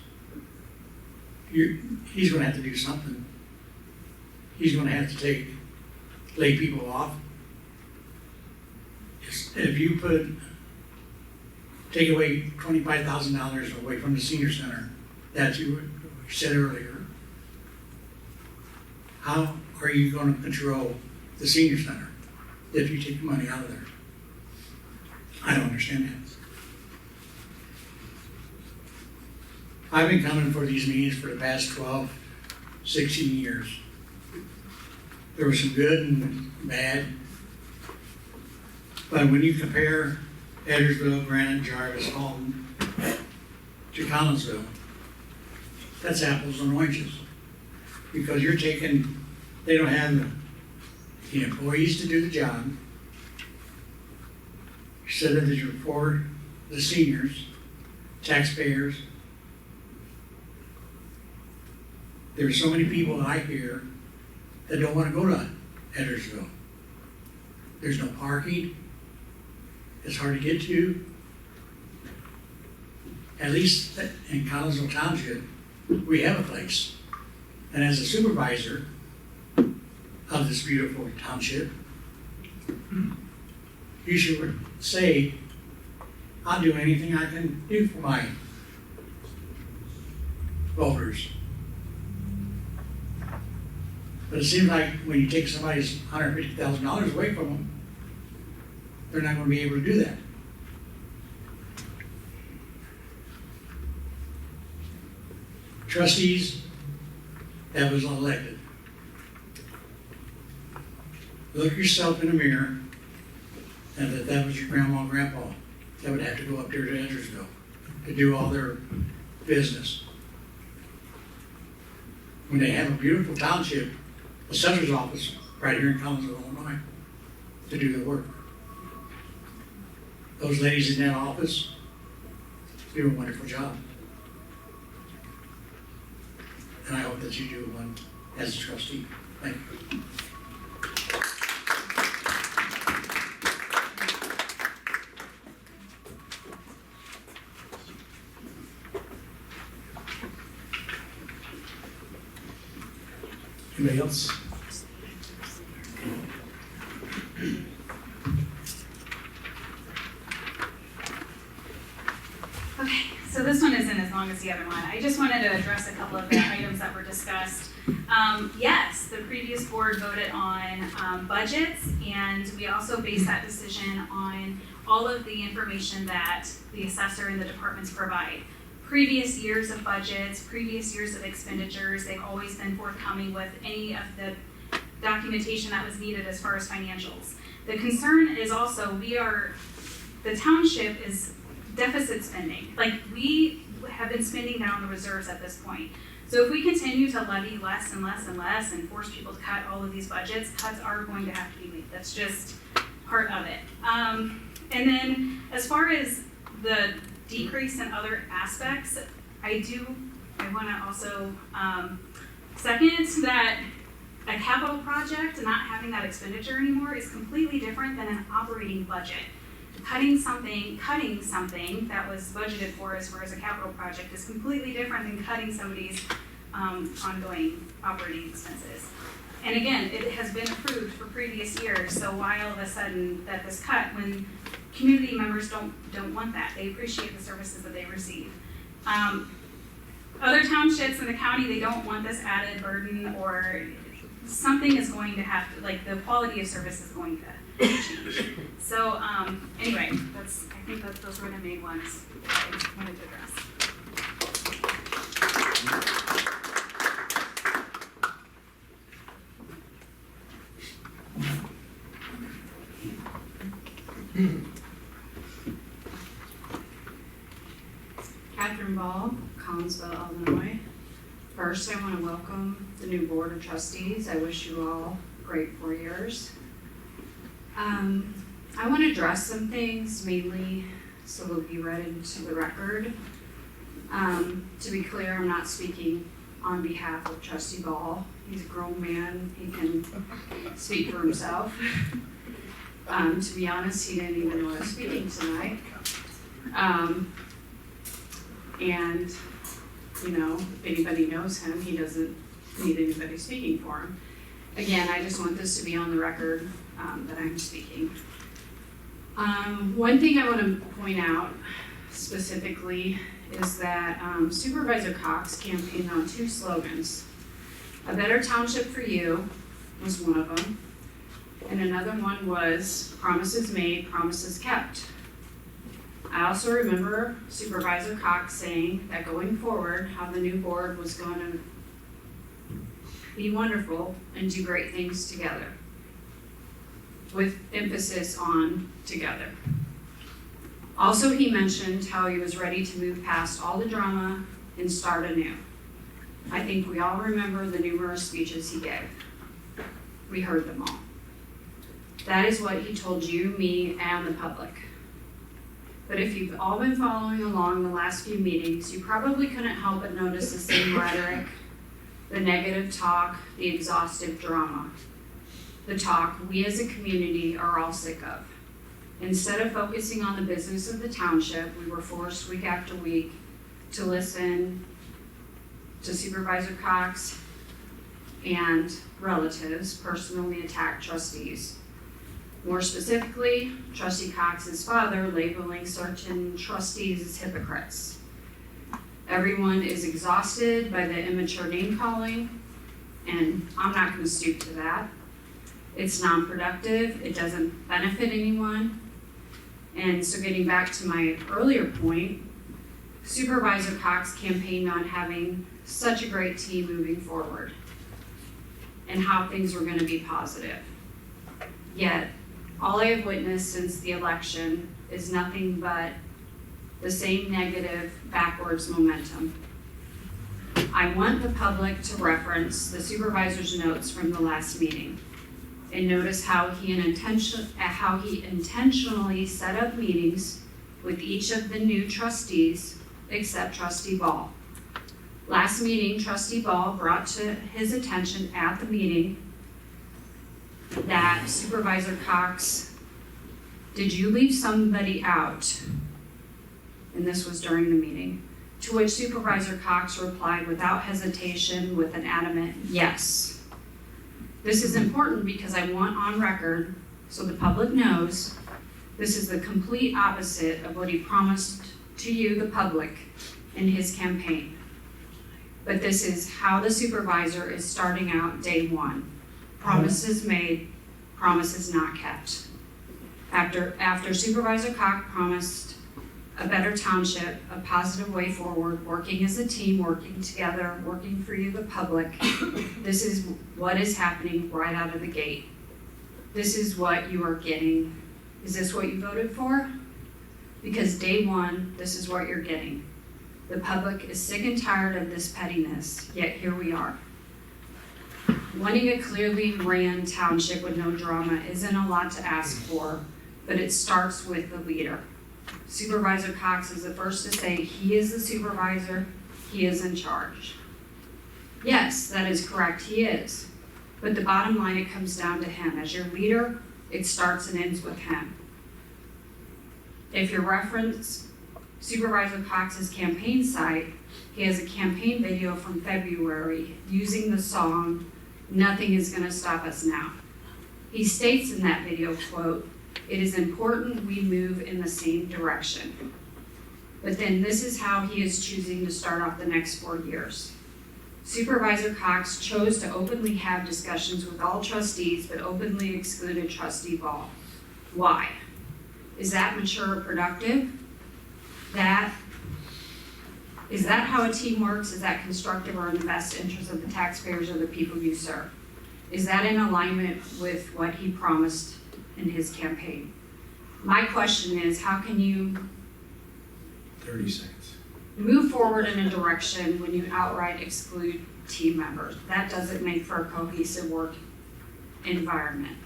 Speaker 14: He's gonna have to do something. He's gonna have to lay people off. If you take away $25,000 away from the senior center, that you said earlier, how are you gonna control the senior center if you take money out of there? I don't understand that. I've been coming for these meetings for the past 12, 16 years. There was some good and bad. But when you compare Edwardsville, Granite, Jarvis, Alton to Collinsville, that's apples and oranges. Because they don't have the employees to do the job. You said that you're for the seniors, taxpayers. There's so many people that I hear that don't want to go to Edwardsville. There's no parking. It's hard to get to. At least in Collinsville Township, we have a place. And as a supervisor of this beautiful township, you should say, I'll do anything I can do for my voters. But it seems like when you take somebody's $150,000 away from them, they're not going to be able to do that. Trustees that was elected. Look yourself in the mirror, and if that was your grandma and grandpa, that would have to go up there to Edwardsville to do all their business. When they have a beautiful township, assessor's office right here in Collinsville, Illinois, to do their work. Those ladies in that office do a wonderful job. And I hope that you do one as a trustee. Thank you.
Speaker 1: Anybody else?
Speaker 10: Okay, so this one isn't as long as the other one. I just wanted to address a couple of the items that were discussed. Yes, the previous board voted on budgets, and we also based that decision on all of the information that the assessor and the departments provide. Previous years of budgets, previous years of expenditures, they've always been forthcoming with any of the documentation that was needed as far as financials. The concern is also the township is deficit spending. Like, we have been spending down the reserves at this point. So if we continue to levy less and less and less and force people to cut all of these budgets, cuts are going to have to be made. That's just part of it. And then as far as the decrease in other aspects, I want to also second that a capital project, not having that expenditure anymore, is completely different than an operating budget. Cutting something that was budgeted for as far as a capital project is completely different than cutting somebody's ongoing operating expenses. And again, it has been approved for previous years, so why all of a sudden that this cut when community members don't want that? They appreciate the services that they receive. Other townships in the county, they don't want this added burden, or something is going to have to, like, the quality of service is going to change. So anyway, I think those were the main ones that I wanted to address.
Speaker 15: Catherine Ball, Collinsville, Illinois. First, I want to welcome the new board of trustees. I wish you all great 4 years. I want to address some things mainly so they'll be read into the record. To be clear, I'm not speaking on behalf of Trustee Ball. He's a grown man, he can speak for himself. To be honest, he didn't even know I was speaking tonight. And, you know, if anybody knows him, he doesn't need anybody speaking for him. Again, I just want this to be on the record, that I'm speaking. One thing I want to point out specifically is that Supervisor Cox campaigned on 2 slogans. A better township for you was one of them, and another one was promises made, promises kept. I also remember Supervisor Cox saying that going forward, how the new board was going to be wonderful and do great things together, with emphasis on together. Also, he mentioned how he was ready to move past all the drama and start anew. I think we all remember the numerous speeches he gave. We heard them all. That is what he told you, me, and the public. But if you've all been following along the last few meetings, you probably couldn't help but notice the same rhetoric, the negative talk, the exhaustive drama. The talk we as a community are all sick of. Instead of focusing on the business of the township, we were forced week after week to listen to Supervisor Cox and relatives personally attack trustees. More specifically, Trustee Cox's father labeling certain trustees as hypocrites. Everyone is exhausted by the immature name calling, and I'm not going to stoop to that. It's non-productive, it doesn't benefit anyone. And so getting back to my earlier point, Supervisor Cox campaigned on having such a great team moving forward and how things were going to be positive. Yet, all I have witnessed since the election is nothing but the same negative, backwards momentum. I want the public to reference the supervisor's notes from the last meeting and notice how he intentionally set up meetings with each of the new trustees except Trustee Ball. Last meeting, Trustee Ball brought to his attention at the meeting that Supervisor Cox, did you leave somebody out? And this was during the meeting. To which Supervisor Cox replied without hesitation with an adamant yes. This is important because I want on record so the public knows this is the complete opposite of what he promised to you, the public, in his campaign. But this is how the supervisor is starting out day one. Promises made, promises not kept. After Supervisor Cox promised a better township, a positive way forward, working as a team, working together, working for you, the public, this is what is happening right out of the gate. This is what you are getting. Is this what you voted for? Because day one, this is what you're getting. The public is sick and tired of this pettiness, yet here we are. Wanting a clearly ran township with no drama isn't a lot to ask for, but it starts with the leader. Supervisor Cox is the first to say he is the supervisor, he is in charge. Yes, that is correct, he is. But the bottom line, it comes down to him. As your leader, it starts and ends with him. If you reference Supervisor Cox's campaign site, he has a campaign video from February using the song, "Nothing is Gonna Stop Us Now." He states in that video, quote, "It is important we move in the same direction." But then this is how he is choosing to start off the next 4 years. Supervisor Cox chose to openly have discussions with all trustees, but openly excluded Trustee Ball. Why? Is that mature or productive? Is that how a team works? Is that constructive or in the best interest of the taxpayers or the people you serve? Is that in alignment with what he promised in his campaign? My question is, how can you
Speaker 1: 30 seconds.
Speaker 15: move forward in a direction when you outright exclude team members? That doesn't make for a cohesive work environment.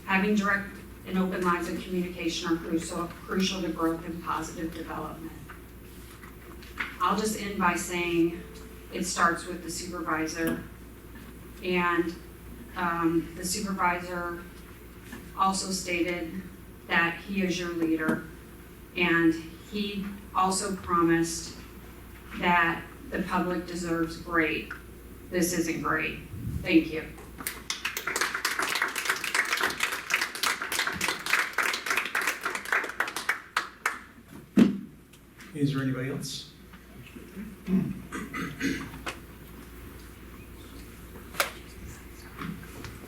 Speaker 15: Having direct and open lines of communication are crucial to growth and positive development. I'll just end by saying it starts with the supervisor, and the supervisor also stated that he is your leader, and he also promised that the public deserves great. This isn't great. Thank you.
Speaker 1: Is there anybody else?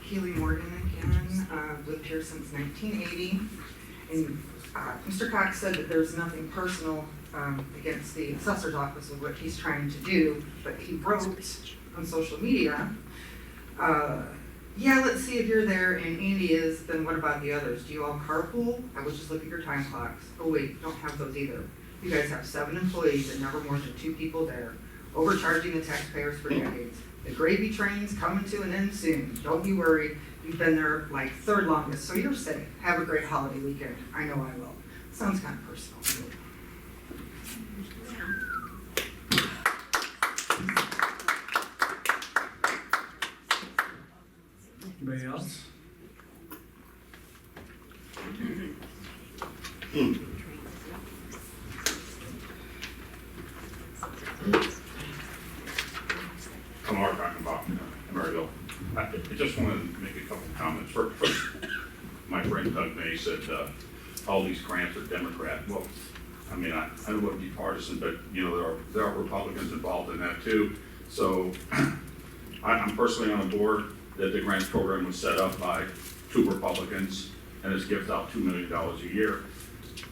Speaker 6: Keely Morgan again, lived here since 1980. And Mr. Cox said that there's nothing personal against the assessor's office with what he's trying to do, but he wrote on social media, yeah, let's see if you're there and Andy is, then what about the others? Do you all carpool? I would just look at your time clocks. Oh wait, don't have those either. You guys have 7 employees and never more than 2 people there, overcharging the taxpayers for decades. The gravy train's coming to an end soon. Don't you worry. You've been there like 3rd longest, so you're safe. Have a great holiday weekend. I know I will. Sounds kind of personal.
Speaker 1: Anybody else?
Speaker 5: I'm Mark Achenbach, Maryville. I just wanted to make a couple comments. First, my friend Doug May said all these grants are Democrat. Well, I mean, I don't want to be partisan, but you know there are Republicans involved in that too. So I'm personally on a board that the grants program was set up by 2 Republicans and it gives out $2 million a year.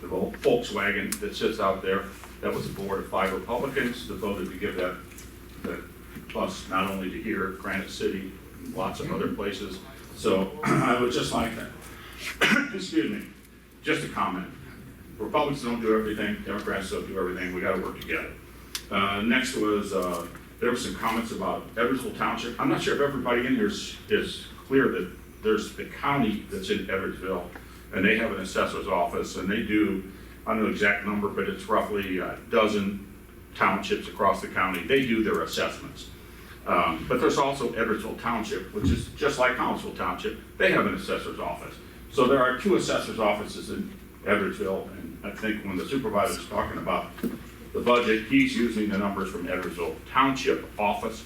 Speaker 5: The Volkswagen that sits out there, that was a board of 5 Republicans that voted to give that bus not only to here, Granite City, lots of other places. So I would just like that. Excuse me, just a comment. Republicans don't do everything, Democrats don't do everything, we gotta work together. Next was, there were some comments about Edwardsville Township. I'm not sure if everybody in here is clear that there's the county that's in Edwardsville, and they have an assessor's office, and they do, I don't know the exact number, but it's roughly a dozen townships across the county. They do their assessments. But there's also Edwardsville Township, which is just like Collinsville Township. They have an assessor's office. So there are 2 assessor's offices in Edwardsville, and I think when the supervisor's talking about the budget, he's using the numbers from Edwardsville Township office,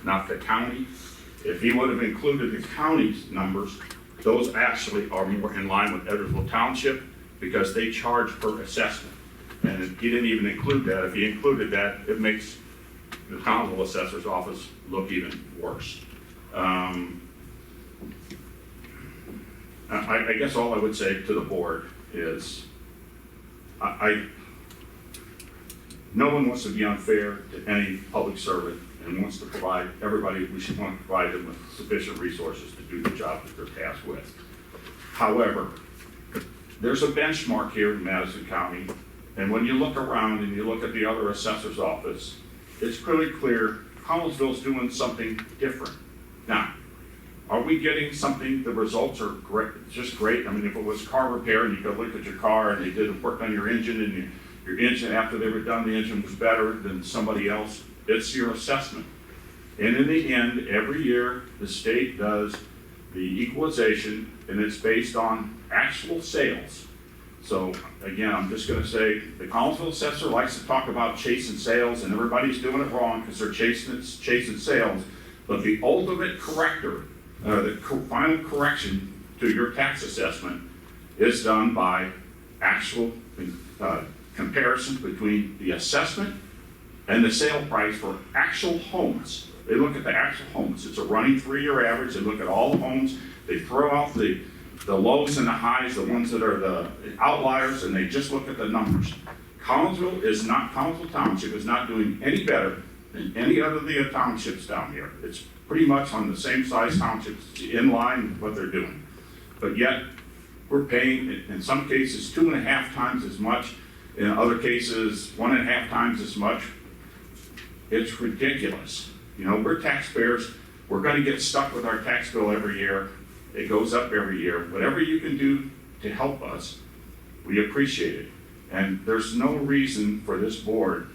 Speaker 5: not the county. If he would have included the county's numbers, those actually are more in line with Edwardsville Township because they charge per assessment. And if he didn't even include that. If he included that, it makes the Collinsville assessor's office look even worse. I guess all I would say to the board is no one wants to be unfair to any public servant and wants to provide everybody, we should want to provide them with sufficient resources to do the job that they're tasked with. However, there's a benchmark here in Madison County, and when you look around and you look at the other assessor's office, it's pretty clear Collinsville's doing something different. Now, are we getting something, the results are great, just great? I mean, if it was car repair and you could look at your car and they did work on your engine and your engine, after they were done, the engine was better than somebody else, it's your assessment. And in the end, every year, the state does the equalization, and it's based on actual sales. So again, I'm just gonna say, the Collinsville assessor likes to talk about chasing sales, and everybody's doing it wrong because they're chasing sales. But the ultimate corrector, the final correction to your tax assessment is done by actual comparison between the assessment and the sale price for actual homes. They look at the actual homes. It's a running 3-year average. They look at all the homes. They throw out the lows and the highs, the ones that are the outliers, and they just look at the numbers. Collinsville Township is not doing any better than any other of the townships down here. It's pretty much on the same size townships, in line with what they're doing. But yet, we're paying, in some cases, 2.5 times as much. In other cases, 1.5 times as much. It's ridiculous. You know, we're taxpayers. We're gonna get stuck with our tax bill every year. It goes up every year. Whatever you can do to help us, we appreciate it. And there's no reason for this board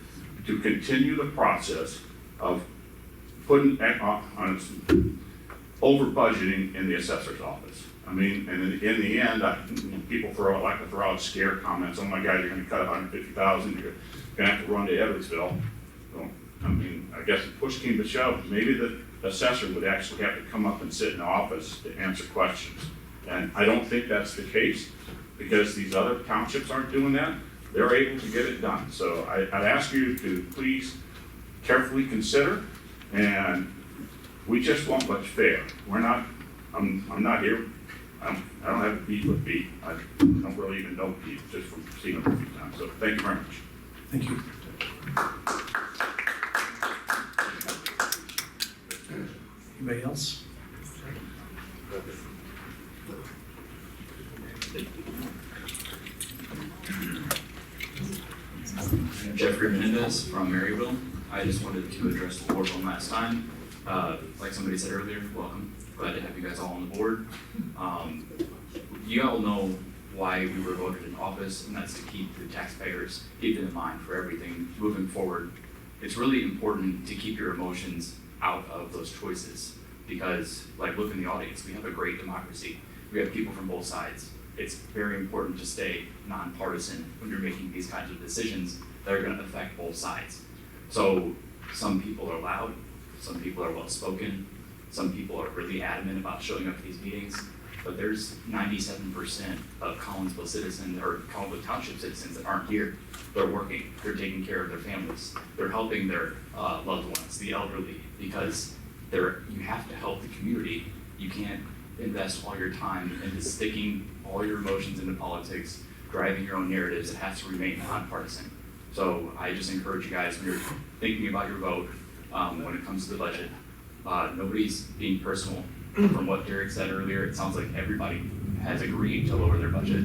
Speaker 5: to continue the process of putting over budgeting in the assessor's office. I mean, and in the end, people like to throw out scare comments. Oh my God, you're going to cut 150,000. You're going to have to run to Edwardsville. Well, I mean, I guess if push came to shove, maybe the assessor would actually have to come up and sit in the office to answer questions. And I don't think that's the case, because these other townships aren't doing that. They're able to get it done. So I'd ask you to please carefully consider, and we just want what's fair. We're not, I'm not here, I don't have a beef with Pete. I don't really even know Pete, just from seeing him a few times. So thank you very much.
Speaker 1: Thank you. Anybody else?
Speaker 9: Jeffrey Menendez from Maryville. I just wanted to address the board one last time. Like somebody said earlier, welcome. Glad to have you guys all on the board. You all know why we were voted in office, and that's to keep the taxpayers, keep them in mind for everything moving forward. It's really important to keep your emotions out of those choices, because like look in the audience, we have a great democracy. We have people from both sides. It's very important to stay nonpartisan when you're making these kinds of decisions that are going to affect both sides. So some people are loud, some people are well-spoken, some people are really adamant about showing up to these meetings, but there's 97% of Collinsville citizens or Collinsville Township citizens that aren't here. They're working, they're taking care of their families, they're helping their loved ones, the elderly, because you have to help the community. You can't invest all your time into sticking all your emotions into politics, driving your own narratives. It has to remain nonpartisan. So I just encourage you guys, when you're thinking about your vote, when it comes to the budget, nobody's being personal. From what Derek said earlier, it sounds like everybody has agreed to lower their budget.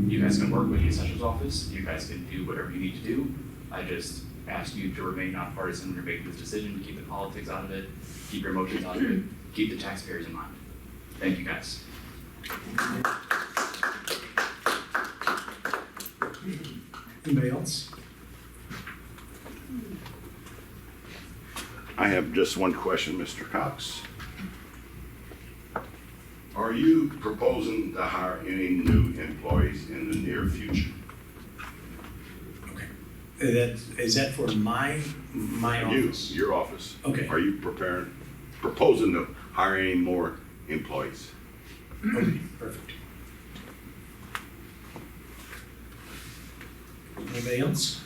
Speaker 9: You guys can work with the assessor's office. You guys can do whatever you need to do. I just ask you to remain nonpartisan when you're making this decision, keep the politics out of it, keep your emotions out of it, keep the taxpayers in mind. Thank you guys.
Speaker 1: Anybody else?
Speaker 7: I have just one question, Mr. Cox. Are you proposing to hire any new employees in the near future?
Speaker 1: Okay. Is that for my office?
Speaker 7: Your office.
Speaker 1: Okay.
Speaker 7: Are you proposing to hire any more employees?
Speaker 1: Okay, perfect. Anybody else?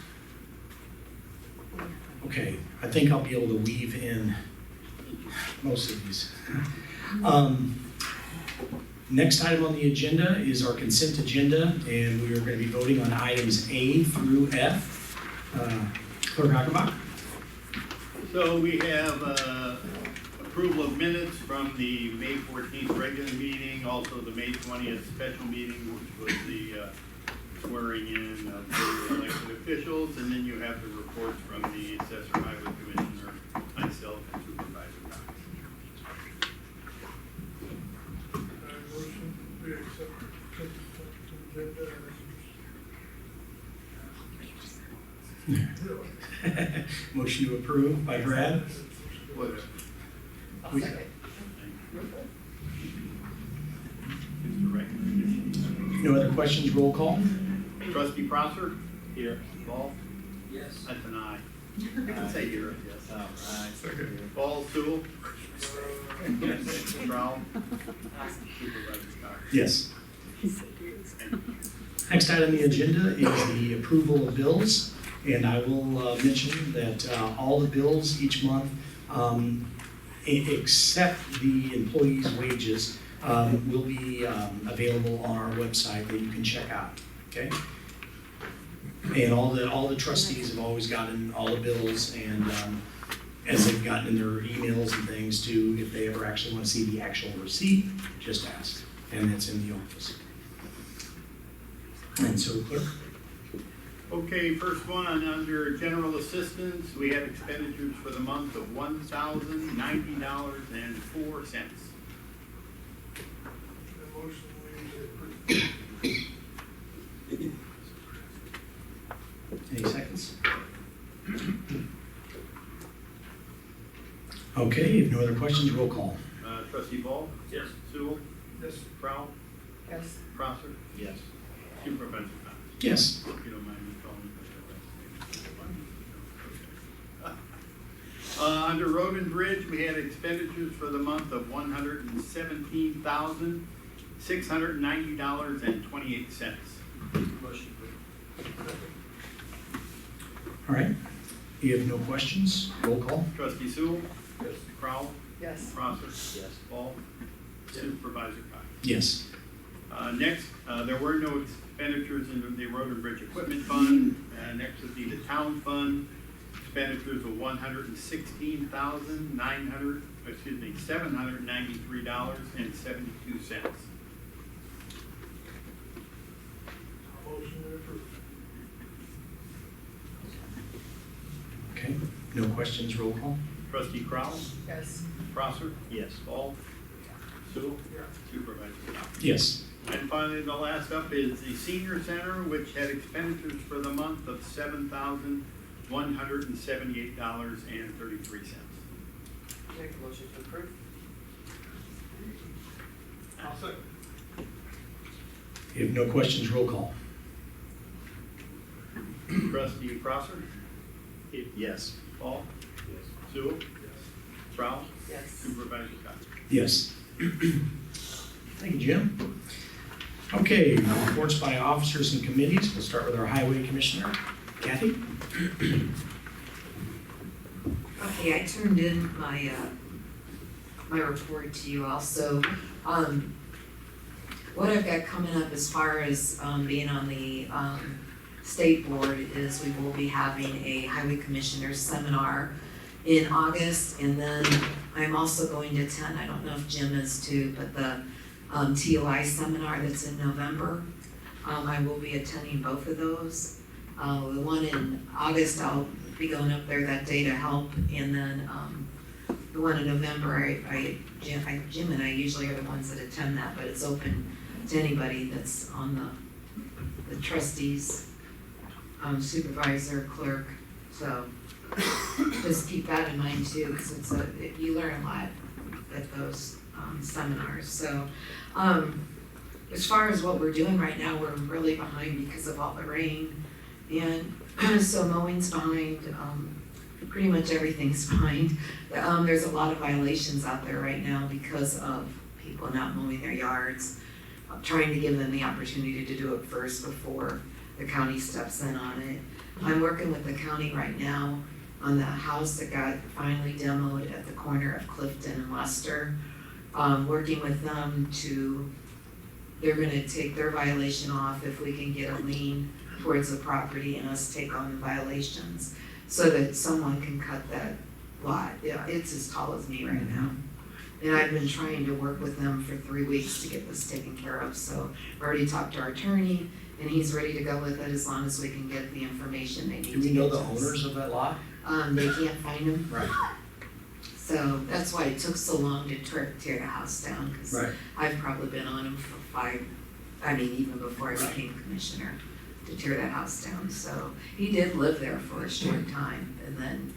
Speaker 1: Okay, I think I'll be able to weave in most of these. Next item on the agenda is our consent agenda, and we are going to be voting on items A through F. Clerk Hackenbach?
Speaker 16: So we have approval of minutes from the May 14th regular meeting, also the May 20th special meeting, which was the swearing in of the elected officials, and then you have the reports from the Assessor Highway Commissioner, myself, and Supervisor Cox.
Speaker 2: Motion, we accept the agenda.
Speaker 1: Motion to approve by Brad.
Speaker 12: I'll second.
Speaker 1: No other questions, roll call?
Speaker 16: Trustee Prosser? Here. Ball?
Speaker 11: Yes.
Speaker 16: That's an aye. You can say here, yes. All right. Ball, Sewell? Yes. Stroud? Supervisor Cox?
Speaker 1: Yes. Next item on the agenda is the approval of bills, and I will mention that all the bills each month, except the employees' wages, will be available on our website that you can check out, okay? And all the trustees have always gotten all the bills, and as they've gotten in their emails and things too, if they ever actually want to see the actual receipt, just ask, and it's in the office. And so, clerk?
Speaker 16: Okay, first one on under general assistance, we have expenditures for the month of $1,090.04.
Speaker 2: Motion, we approve.
Speaker 1: Any seconds? Okay, if no other questions, roll call.
Speaker 16: Trustee Ball?
Speaker 11: Yes.
Speaker 16: Sewell?
Speaker 2: Yes.
Speaker 16: Prowl?
Speaker 12: Yes.
Speaker 16: Prosser?
Speaker 11: Yes.
Speaker 16: Supervisor Cox?
Speaker 1: Yes.
Speaker 16: If you don't mind me calling. Under Road and Bridge, we had expenditures for the month of $117,690.28.
Speaker 11: Motion approved.
Speaker 1: All right, you have no questions, roll call?
Speaker 16: Trustee Sewell.
Speaker 11: Yes.
Speaker 16: Crowell.
Speaker 12: Yes.
Speaker 16: Prosser.
Speaker 11: Yes.
Speaker 16: Ball. Supervisor Cox.
Speaker 1: Yes.
Speaker 16: Next, there were no expenditures in the Road and Bridge Equipment Fund. Next would be the Town Fund. Expenditures of $793.72.
Speaker 11: Motion approved.
Speaker 1: Okay, no questions, roll call?
Speaker 16: Trustee Crowell.
Speaker 12: Yes.
Speaker 16: Prosser.
Speaker 11: Yes.
Speaker 16: Ball. Sewell. Supervisor Cox.
Speaker 1: Yes.
Speaker 16: And finally, the last up is the Senior Center, which had expenditures for the month of $7,178.33.
Speaker 12: Make a motion to approve.
Speaker 11: I'll second.
Speaker 1: You have no questions, roll call?
Speaker 16: Trustee Prosser.
Speaker 11: Yes.
Speaker 16: Ball.
Speaker 11: Yes.
Speaker 16: Sewell.
Speaker 11: Yes.
Speaker 16: Trowell.
Speaker 12: Yes.
Speaker 16: Supervisor Cox.
Speaker 1: Yes. Thank you, Jim. Okay, reports by officers and committees. We'll start with our Highway Commissioner, Kathy.
Speaker 4: Okay, I turned in my, my report to you also. What I've got coming up as far as, being on the, state board is we will be having a Highway Commissioners Seminar in August, and then I'm also going to attend, I don't know if Jim is too, but the, TOI seminar that's in November. I will be attending both of those. The one in August, I'll be going up there that day to help, and then, the one in November, Jim and I usually are the ones that attend that, but it's open to anybody that's on the trustees, supervisor, clerk, so just keep that in mind too, because you learn a lot at those seminars. So as far as what we're doing right now, we're really behind because of all the rain, and so mowing's behind, pretty much everything's behind. There's a lot of violations out there right now because of people not mowing their yards. I'm trying to give them the opportunity to do it first before the county steps in on it. I'm working with the county right now on the house that got finally demoed at the corner of Clifton and Lester. Working with them they're gonna take their violation off if we can get a lien towards the property and us take on the violations, so that someone can cut that lot. Yeah, it's as tall as me right now. And I've been trying to work with them for 3 weeks to get this taken care of, so I already talked to our attorney, and he's ready to go with it as long as we can get the information they need to
Speaker 1: Do we
Speaker 4: get
Speaker 1: know
Speaker 4: to
Speaker 1: the
Speaker 4: us.
Speaker 1: owners of that lot?
Speaker 4: They can't find them.
Speaker 1: Right.
Speaker 4: So that's why it took so long to tear the house down, because
Speaker 1: Right.
Speaker 4: I've probably been on him for even before I became commissioner, to tear that house down. So he did live there for a short time, and then,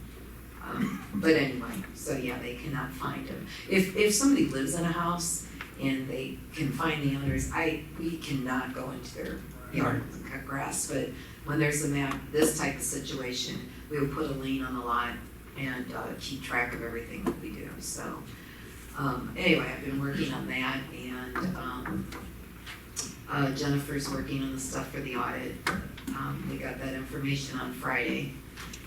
Speaker 4: but anyway, so yeah, they cannot find him. If somebody lives in a house and they can find the owners, we cannot go into their yard and cut grass, but when there's this type of situation, we will put a lien on the lot and keep track of everything that we do. So anyway, I've been working on that, and Jennifer's working on the stuff for the audit. We got that information on Friday,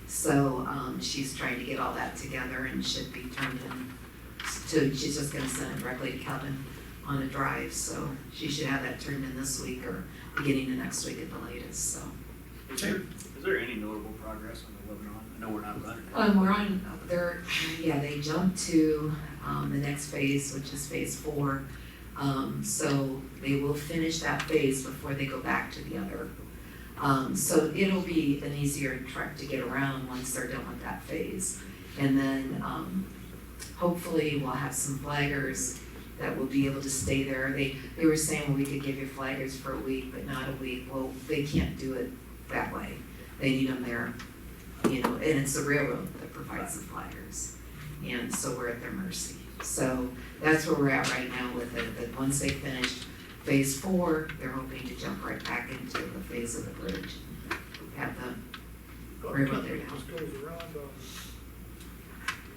Speaker 4: so she's trying to get all that together and should be turned in she's just gonna send it directly to Kevin on a drive, so she should have that turned in this week or beginning of next week at the latest, so.
Speaker 11: Is there any notable progress on the Lebanon? I know we're not running it.
Speaker 4: We're on, they jumped to, the next phase, which is phase 4. So they will finish that phase before they go back to the other. So it'll be an easier track to get around once they're done with that phase. And then, hopefully we'll have some flaggers that will be able to stay there. They were saying, well, we could give you flaggers for a week, but not a week. Well, they can't do it that way. They need them there, and it's the railroad that provides the flaggers. And so we're at their mercy. So that's where we're at right now with it, that once they finish phase 4, they're hoping to jump right back into the phase of the bridge. Have the railroad there to help.
Speaker 3: Just goes around,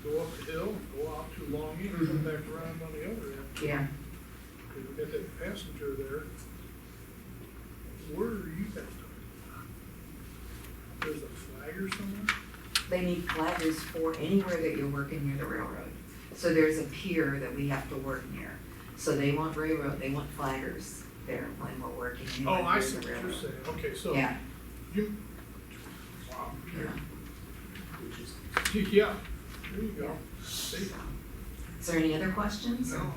Speaker 2: go up the hill, go out to Longing, and come back around on the other end.
Speaker 4: Yeah.
Speaker 2: Because we got that passenger there. Where are you guys going? There's a flagger somewhere?
Speaker 4: They need flaggers for anywhere that you're working near the railroad. So there's a pier that we have to work near. So they want railroad, they want flaggers there when we're working
Speaker 2: Oh,
Speaker 4: anywhere
Speaker 2: I
Speaker 4: near
Speaker 2: see
Speaker 4: the
Speaker 2: what you're
Speaker 4: railroad.
Speaker 2: saying. Okay, so
Speaker 4: Yeah,
Speaker 2: you, wow.
Speaker 4: yeah.
Speaker 2: Yeah, there you go. See?
Speaker 4: Is there any other questions?
Speaker 2: No.
Speaker 4: All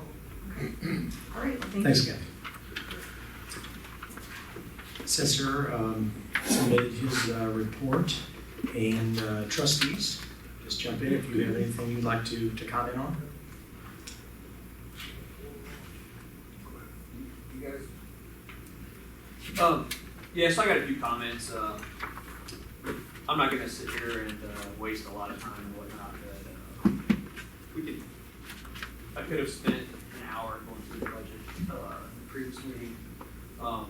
Speaker 4: right, well, thank you.
Speaker 1: Thanks, Kathy. Assessor submitted his report, and trustees, just jump in if you have anything you'd like to comment on.
Speaker 11: You guys? Yes, I got a few comments. I'm not gonna sit here and waste a lot of time and whatnot, but I could have spent an hour going through the budget in the previous meeting. I'm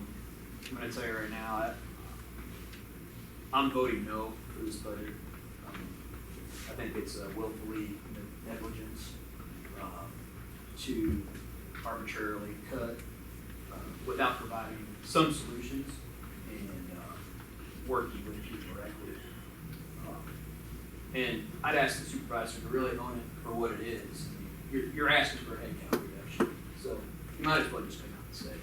Speaker 11: gonna tell you right now, I'm voting no for this budget. I think it's willfully negligence to arbitrarily cut without providing some solutions and working with people directly. And I'd ask the supervisor to really own it for what it is. I mean, you're asking for a headcount reduction, so you might as well just come out and say it.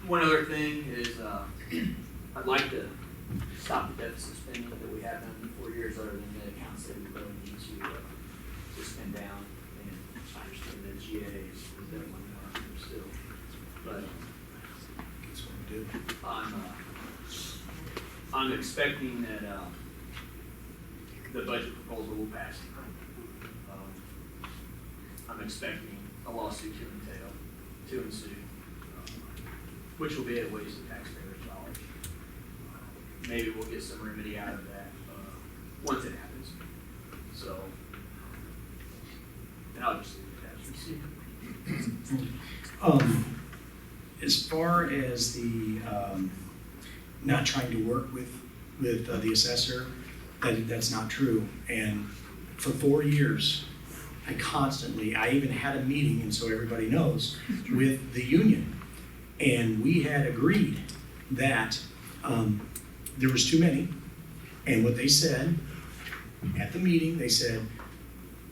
Speaker 11: One other thing is I'd like to stop the deficit spending that we have done in 4 years, other than the accounts that we really need to spend down. And I understand that GA is definitely not there still, but
Speaker 1: That's what we do.
Speaker 11: I'm expecting that the budget proposal will pass. I'm expecting a lawsuit to ensue, which will be a waste of taxpayers' dollars. Maybe we'll get some remedy out of that once it happens. So, and I'll just leave it as we see.
Speaker 1: As far as the not trying to work with the assessor, that's not true. And for 4 years, I even had a meeting, and so everybody knows, with the union. And we had agreed that there was too many. And what they said at the meeting, they said,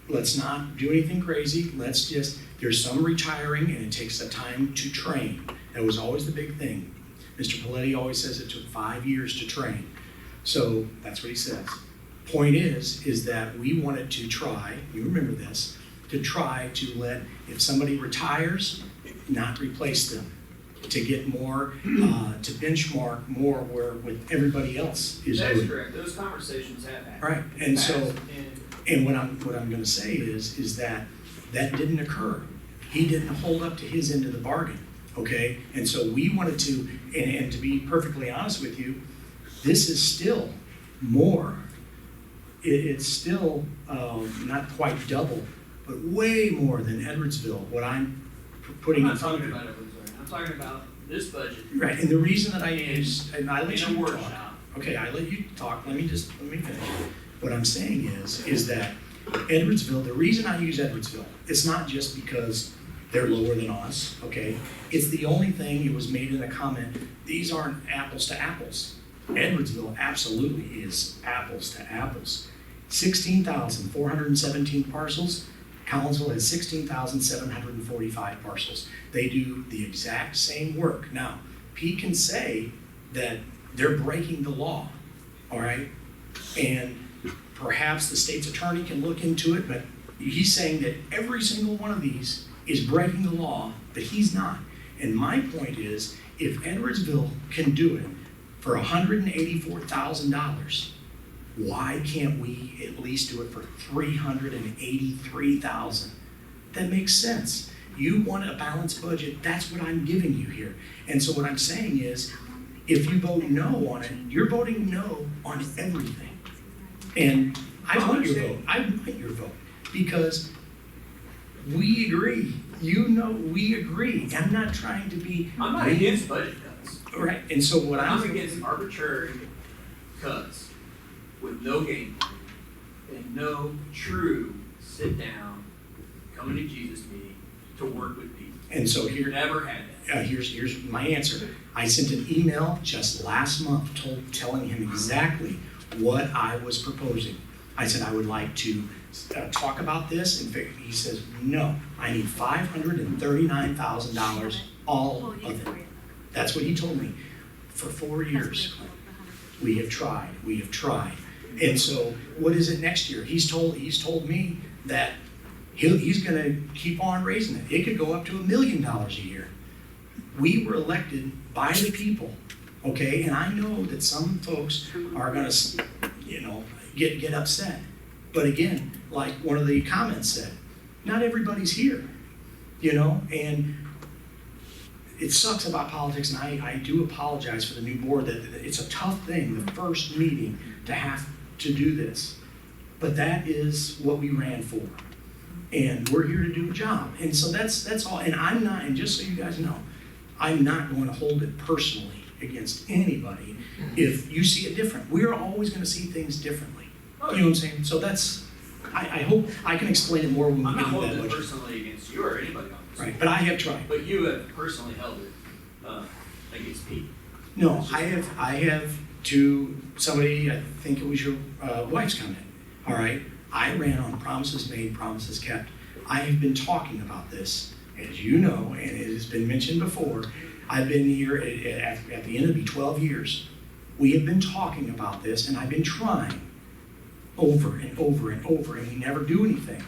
Speaker 1: let's not do anything crazy. Let's just, there's some retiring and it takes a time to train. That was always the big thing. Mr. Paletti always says it took 5 years to train. So that's what he says. Point is that we wanted to try, you remember this, to try to let, if somebody retires, not replace them, to get more, to benchmark more where with everybody else is doing.
Speaker 11: That's correct. Those conversations have happened.
Speaker 1: Right, and so,
Speaker 11: Passed,
Speaker 1: and what I'm gonna say is that didn't occur. He didn't hold up to his end of the bargain, okay? And so we wanted to, and to be perfectly honest with you, this is still more. It's still not quite double, but way more than Edwardsville, what I'm putting
Speaker 11: I'm
Speaker 1: in
Speaker 11: not
Speaker 1: front
Speaker 11: talking
Speaker 1: of you.
Speaker 11: about Edwardsville. I'm talking about this budget.
Speaker 1: Right, and the reason that I use, and I let
Speaker 11: In a
Speaker 1: you
Speaker 11: workshop.
Speaker 1: talk. Okay, I let you talk, let me finish. What I'm saying is that Edwardsville, the reason I use Edwardsville, it's not just because they're lower than us, okay? It's the only thing, it was made in a comment, these aren't apples to apples. Edwardsville absolutely is apples to apples. 16,417 parcels. Collinsville has 16,745 parcels. They do the exact same work. Now, Pete can say that they're breaking the law, all right? And perhaps the state's attorney can look into it, but he's saying that every single one of these is breaking the law, but he's not. And my point is, if Edwardsville can do it for $184,000, why can't we at least do it for $383,000? That makes sense. You want a balanced budget, that's what I'm giving you here. And so what I'm saying is, if you vote no on it, you're voting no on everything. And I want your vote, I want your vote, because we agree. You know we agree. I'm not trying to be.
Speaker 11: I'm not against budget cuts.
Speaker 1: Right, and so what
Speaker 11: I'm against arbitrary cuts with no game plan and no true sit down, coming to Jesus meeting to work with people.
Speaker 1: And so here,
Speaker 11: Never had that.
Speaker 1: here's my answer. I sent an email just last month telling him exactly what I was proposing. I said I would like to talk about this. In fact, he says, no, I need $539,000, all of it. That's what he told me. For 4 years, we have tried. And so what is it next year? He's told me that he's gonna keep on raising it. It could go up to $1 million a year. We were elected by the people, okay? And I know that some folks are gonna, get upset. But again, like one of the comments said, not everybody's here, and it sucks about politics, and I do apologize for the new board that it's a tough thing, the first meeting, to have to do this. But that is what we ran for. And we're here to do a job. And so that's all. And I'm not, and just so you guys know, I'm not going to hold it personally against anybody if you see it different. We're always going to see things differently. You know what I'm saying? So that's, I hope I can explain it more when we
Speaker 11: I'm
Speaker 1: get
Speaker 11: not
Speaker 1: into that
Speaker 11: holding it
Speaker 1: budget.
Speaker 11: personally against you or anybody on this.
Speaker 1: Right, but I have tried.
Speaker 11: But you have personally held it against Pete.
Speaker 1: No, I have to somebody, I think it was your wife's comment, all right? I ran on promises made, promises kept. I have been talking about this, as you know, and it has been mentioned before. I've been here at the end, it'll be 12 years. We have been talking about this, and I've been trying over and over and over, and we never do anything.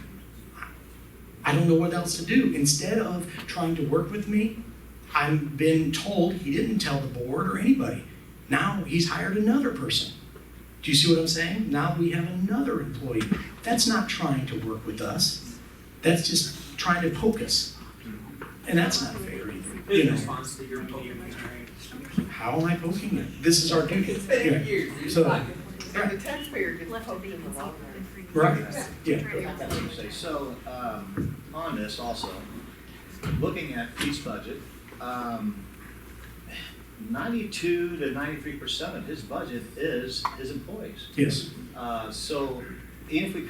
Speaker 1: I don't know what else to do. Instead of trying to work with me, I've been told he didn't tell the board or anybody. Now he's hired another person. Do you see what I'm saying? Now we have another employee. That's not trying to work with us. That's just trying to poke us. And that's not fair either.
Speaker 11: In response to your poking.
Speaker 1: How am I poking you? This is our duty.
Speaker 12: It's been
Speaker 1: Yeah.
Speaker 12: years.
Speaker 1: So,
Speaker 12: And the taxpayer gets poked in the long run.
Speaker 1: right, yeah.
Speaker 16: So, on this also, looking at Pete's budget, 92 to 93% of his budget is his employees.
Speaker 1: Yes.
Speaker 16: So even if we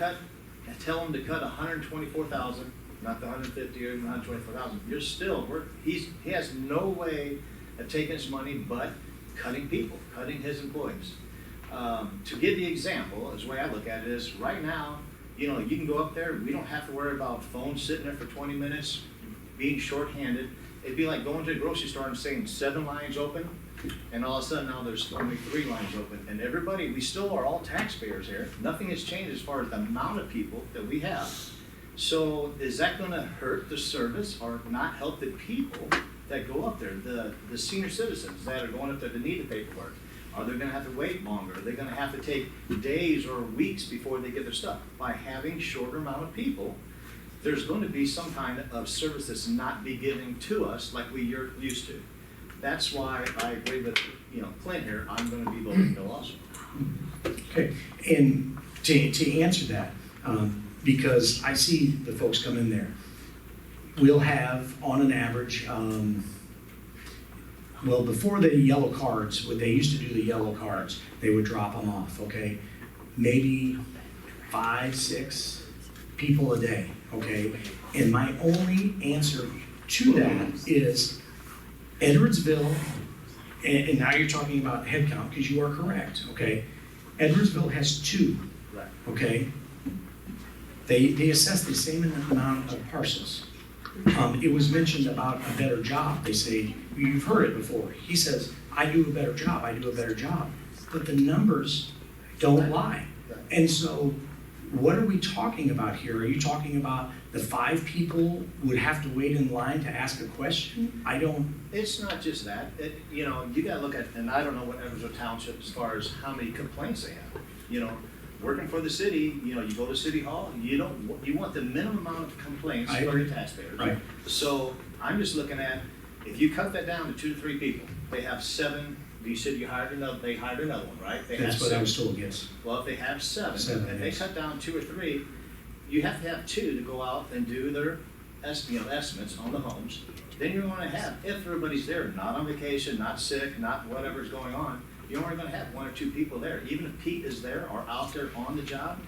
Speaker 16: tell him to cut 124,000, not the 150 or 124,000, you're still, he has no way of taking his money but cutting people, cutting his employees. To give the example, as the way I look at it is, right now, you can go up there, we don't have to worry about phones sitting there for 20 minutes, being shorthanded. It'd be like going to the grocery store and saying 7 lines open, and all of a sudden now there's only 3 lines open. And everybody, we still are all taxpayers here. Nothing has changed as far as the amount of people that we have. So is that gonna hurt the service or not help the people that go up there, the senior citizens that are going up there to need the paperwork? Are they gonna have to wait longer? Are they gonna have to take days or weeks before they get their stuff? By having shorter amount of people, there's going to be some kind of service that's not be given to us like we are used to. That's why I agree with, Clint here, I'm gonna be voting no also.
Speaker 1: Okay, and to answer that, because I see the folks come in there, we'll have on an average, before the yellow cards, when they used to do the yellow cards, they would drop them off, okay? Maybe 5, 6 people a day, okay? And my only answer to that is Edwardsville, and now you're talking about head count, because you are correct, okay? Edwardsville has 2, okay? They assess the same amount of parcels. It was mentioned about a better job. They say, you've heard it before. He says, I do a better job, But the numbers don't lie. And so what are we talking about here? Are you talking about the 5 people would have to wait in line to ask a question?
Speaker 16: It's not just that. You gotta look at, and I don't know what Edwardsville Township as far as how many complaints they have. Working for the city, you go to City Hall, you want the minimum amount of complaints for your taxpayers.
Speaker 1: Right.
Speaker 16: So I'm just looking at, if you cut that down to 2 to 3 people, they have 7, you said they hired another one, right?
Speaker 1: That's what I was told, yes.
Speaker 16: Well, if they have 7, and they
Speaker 1: yes.
Speaker 16: cut down 2 or 3, you have to have 2 to go out and do their estimates on the homes. Then you're gonna have, if everybody's there, not on vacation, not sick, not whatever's going on,
Speaker 17: you're only gonna have one or two people there. Even if Pete is there or out there on the job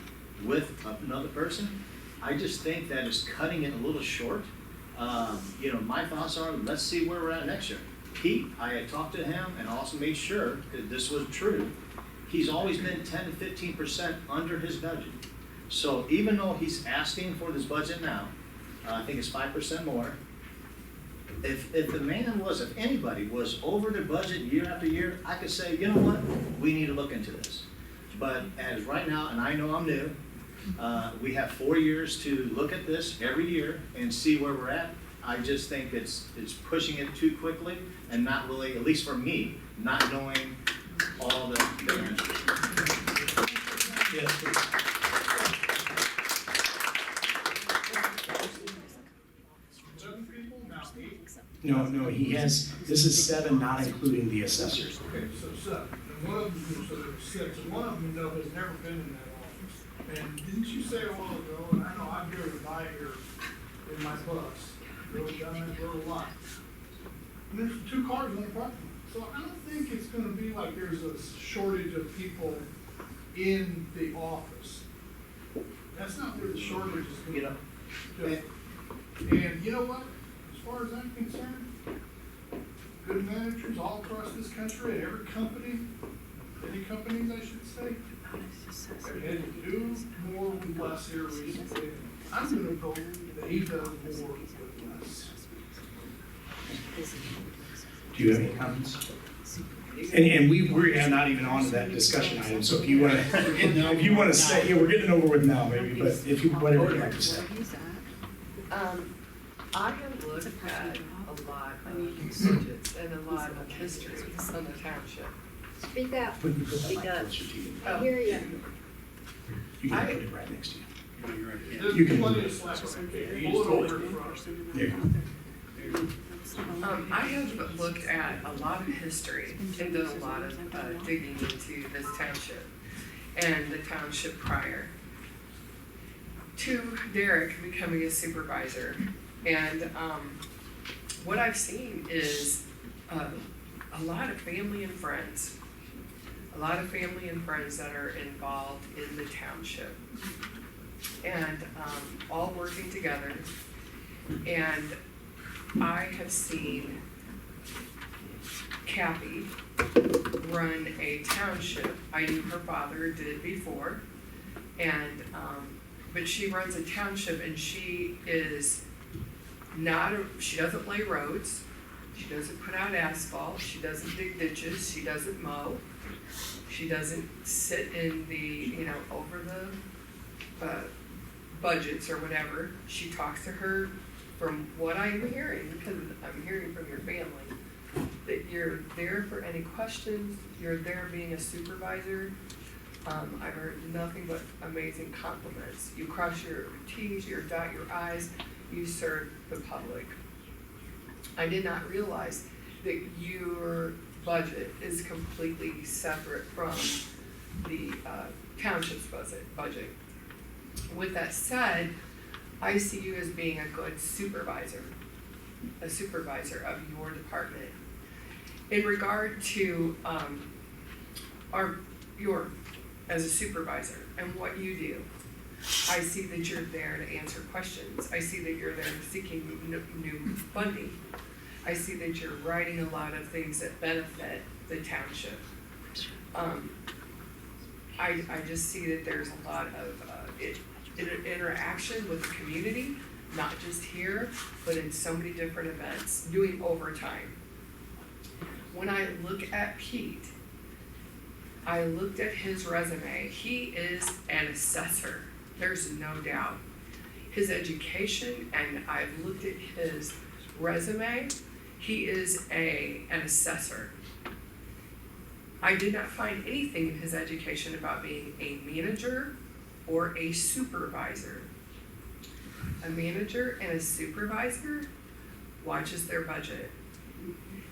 Speaker 17: with another person, I just think that is cutting it a little short. You know, my thoughts are, let's see where we're at next year. Pete, I had talked to him and also made sure that this was true. He's always been 10 to 15% under his budget. So even though he's asking for this budget now, I think it's 5% more. If the man was, if anybody was over their budget year after year, I could say, you know what, we need to look into this. But as right now, and I know I'm new, we have 4 years to look at this every year and see where we're at. I just think it's pushing it too quickly and not really, at least for me, not knowing all the answers.
Speaker 1: Yes, please. No, he has, this is 7, not including the assessors.
Speaker 18: Okay, so 7, and one of them, so there's 6, and one of them, though, has never been in that office. And didn't you say a while ago, and I know I've driven by here in my bus, drove down that road a lot, and there's 2 cars on the parking lot. So I don't think it's gonna be like there's a shortage of people in the office. That's not where the shortage is gonna
Speaker 17: You know,
Speaker 18: And you know what? As far as I'm concerned, good managers all across this country, at every company, many companies I should say, have had to do more with less here recently. I'm gonna go that he does more with less.
Speaker 1: Do you have any comments? And we're not even on to that discussion item, so if you wanna say, yeah, we're getting over with now maybe, but if you, whatever you'd like to say.
Speaker 12: I have looked at a lot of budgets and a lot of history on the township.
Speaker 8: Speak up.
Speaker 1: Put that
Speaker 8: Speak
Speaker 1: mic
Speaker 8: up.
Speaker 1: closer to you.
Speaker 8: I hear you.
Speaker 1: You can put it right next to you.
Speaker 18: There's
Speaker 1: You can
Speaker 18: plenty
Speaker 1: move
Speaker 18: of
Speaker 1: it.
Speaker 18: slack right there. Pull it over in front.
Speaker 1: There you go.
Speaker 12: I have looked at a lot of history and done a lot of digging into this township and the township prior to Derek becoming a supervisor. And what I've seen is a lot of family and friends. A lot of family and friends that are involved in the township. And all working together. And I have seen Kathy run a township. I knew her father did before. And but she runs a township and she is not, she doesn't lay roads, she doesn't put out asphalt, she doesn't dig ditches, she doesn't mow, she doesn't sit in the, over the budgets or whatever. She talks to her, from what I'm hearing, because I'm hearing from your family, that you're there for any questions, you're there being a supervisor. I've heard nothing but amazing compliments. You cross your T's, you dot your I's, you serve the public. I did not realize that your budget is completely separate from the township's budget. With that said, I see you as being a good supervisor, a supervisor of your department. In regard to as a supervisor and what you do, I see that you're there to answer questions. I see that you're there seeking new funding. I see that you're writing a lot of things that benefit the township. I just see that there's a lot of interaction with the community, not just here, but in so many different events, doing overtime. When I look at Pete, I looked at his resume. He is an assessor. There's no doubt. His education, and I've looked at his resume, he is an assessor. I did not find anything in his education about being a manager or a supervisor. A manager and a supervisor watches their budget.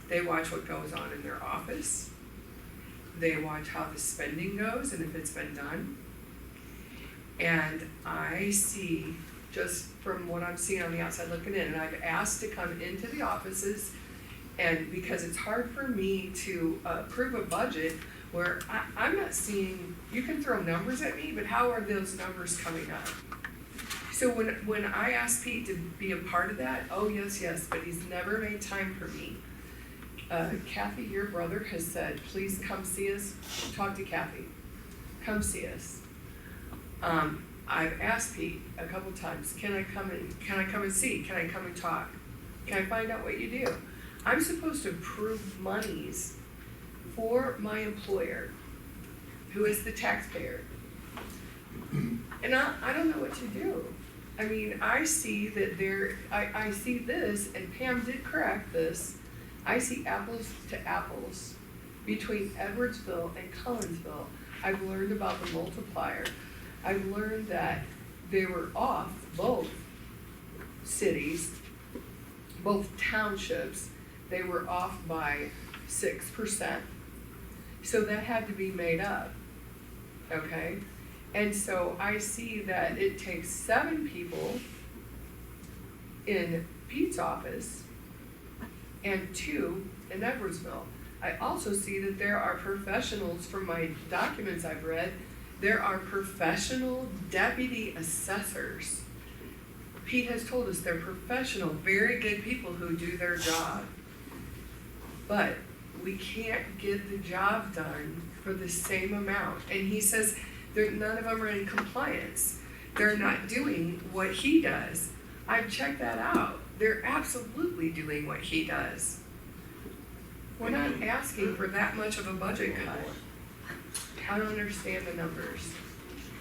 Speaker 12: They watch what goes on in their office. They watch how the spending goes and if it's been done. And I see, just from what I'm seeing on the outside looking in, and I've asked to come into the offices, and because it's hard for me to approve a budget where I'm not seeing, you can throw numbers at me, but how are those numbers coming up? So when I asked Pete to be a part of that, oh, yes, but he's never made time for me. Kathy, your brother, has said, please come see us, talk to Kathy, come see us. I've asked Pete a couple times, can I come and see, can I come and talk? Can I find out what you do? I'm supposed to approve monies for my employer, who is the taxpayer. And I don't know what to do. I mean, I see that I see this, and Pam did correct this, I see apples to apples between Edwardsville and Collinsville. I've learned about the multiplier. I've learned that they were off, both cities, both townships, they were off by 6%. So that had to be made up, okay? And so I see that it takes 7 people in Pete's office and 2 in Edwardsville. I also see that there are professionals, from my documents I've read, there are professional deputy assessors. Pete has told us they're professional, very good people who do their job. But we can't get the job done for the same amount. And he says none of them are in compliance. They're not doing what he does. I've checked that out. They're absolutely doing what he does. We're not asking for that much of a budget cut. I don't understand the numbers.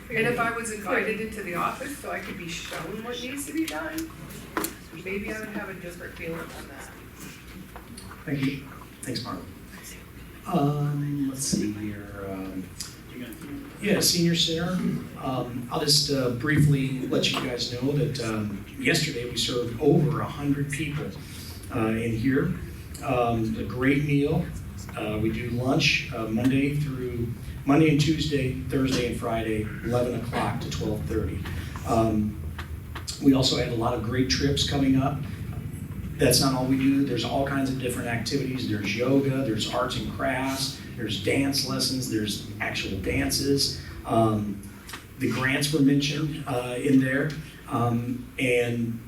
Speaker 12: And if I was invited into the office so I could be shown what needs to be done, maybe I would have a different feeling on that.
Speaker 1: Thank you. Thanks, Marla. Let's see here. Yeah, Senior Center. I'll just briefly let you guys know that yesterday we served over 100 people in here. A great meal. We do lunch Monday and Tuesday, Thursday and Friday, 11 o'clock to 12:30. We also have a lot of great trips coming up. That's not all we do. There's all kinds of different activities. There's yoga, there's arts and crafts, there's dance lessons, there's actual dances. The grants were mentioned in there. And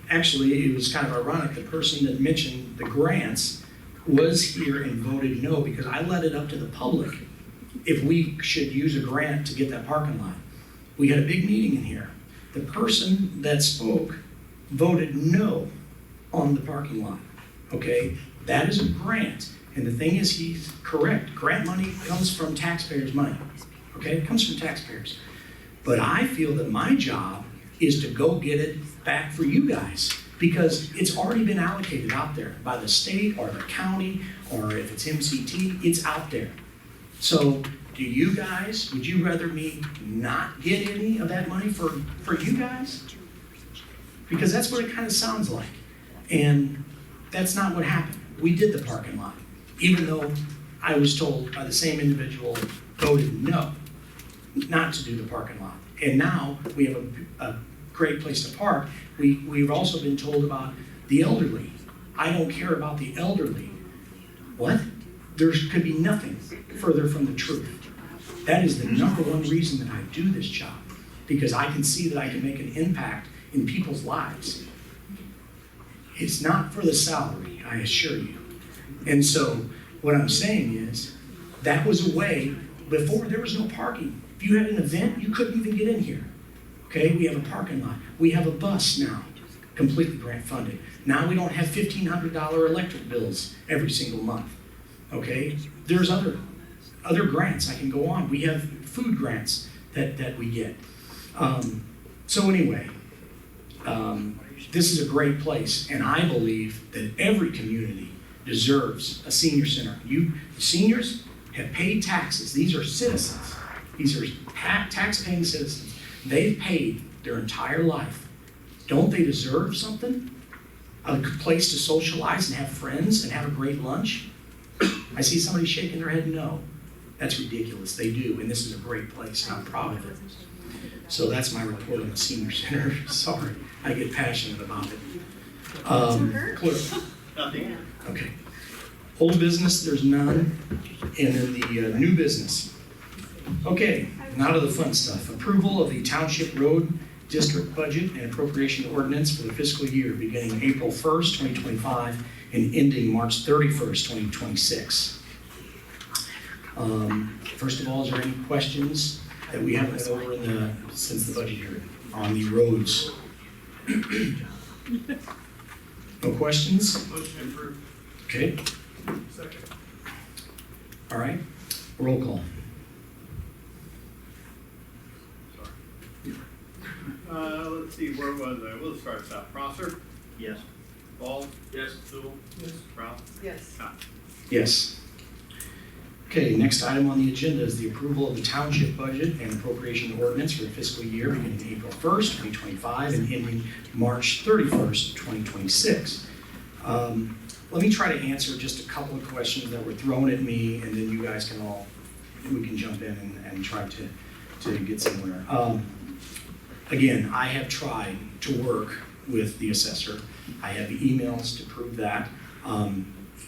Speaker 1: actually, it was kind of ironic. The person that mentioned the grants was here and voted no, because I let it up to the public if we should use a grant to get that parking lot. We had a big meeting in here. The person that spoke voted no on the parking lot, okay? That is a grant, and the thing is, he's correct. Grant money comes from taxpayers' money, okay? It comes from taxpayers. But I feel that my job is to go get it back for you guys, because it's already been allocated out there by the state or the county, or if it's MCT, it's out there. So do you guys, would you rather me not get any of that money for you guys? Because that's what it kind of sounds like. And that's not what happened. We did the parking lot, even though I was told by the same individual voted no, not to do the parking lot. And now we have a great place to park. We've also been told about the elderly. I don't care about the elderly. What? There could be nothing further from the truth. That is the number one reason that I do this job, because I can see that I can make an impact in people's lives. It's not for the salary, I assure you. And so what I'm saying is, that was a way, before there was no parking. If you had an event, you couldn't even get in here. Okay, we have a parking lot. We have a bus now, completely grant funded. Now we don't have $1,500 electric bills every single month. Okay, there's other grants. I can go on. We have food grants that we get. So anyway, this is a great place, and I believe that every community deserves a senior center. You seniors have paid taxes. These are citizens. These are tax-paying citizens. They've paid their entire life. Don't they deserve something? A place to socialize and have friends and have a great lunch? I see somebody shaking their head no. That's ridiculous. They do, and this is a great place, and I'm proud of it. So that's my report on the senior center. Sorry, I get passionate about it. Clerk.
Speaker 16: Nothing.
Speaker 1: Okay. Old business, there's none. And then the new business. Okay, now to the fun stuff. Approval of the Township Road District Budget and Appropriation Ordinance for the fiscal year beginning April 1st, 2025 and ending March 31st, 2026. First of all, is there any questions that we haven't been over since the budget hearing on the roads? No questions?
Speaker 3: Motion approved.
Speaker 1: Okay,
Speaker 18: Second.
Speaker 1: all right, roll call.
Speaker 16: Let's see, where was I? We'll start us out. Prosser?
Speaker 17: Yes.
Speaker 16: Ball?
Speaker 11: Yes.
Speaker 16: Sewell?
Speaker 18: Yes.
Speaker 16: Brown?
Speaker 12: Yes.
Speaker 16: Con.
Speaker 1: Yes. Okay, next item on the agenda is the approval of the township budget and appropriation ordinance for the fiscal year beginning April 1st, 2025 and ending March 31st, 2026. Let me try to answer just a couple of questions that were thrown at me, and then you guys we can jump in and try to get somewhere. Again, I have tried to work with the assessor. I have emails to prove that.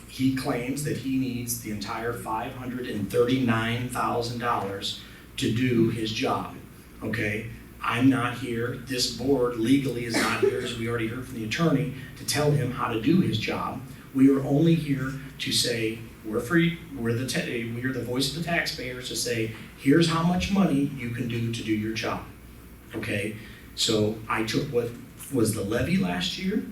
Speaker 1: He claims that he needs the entire $539,000 to do his job, okay? I'm not here, this board legally is not here, as we already heard from the attorney, to tell him how to do his job. We are only here to say, we're free, we are the voice of the taxpayers to say, here's how much money you can do to do your job, okay? So I took what was the levy last year,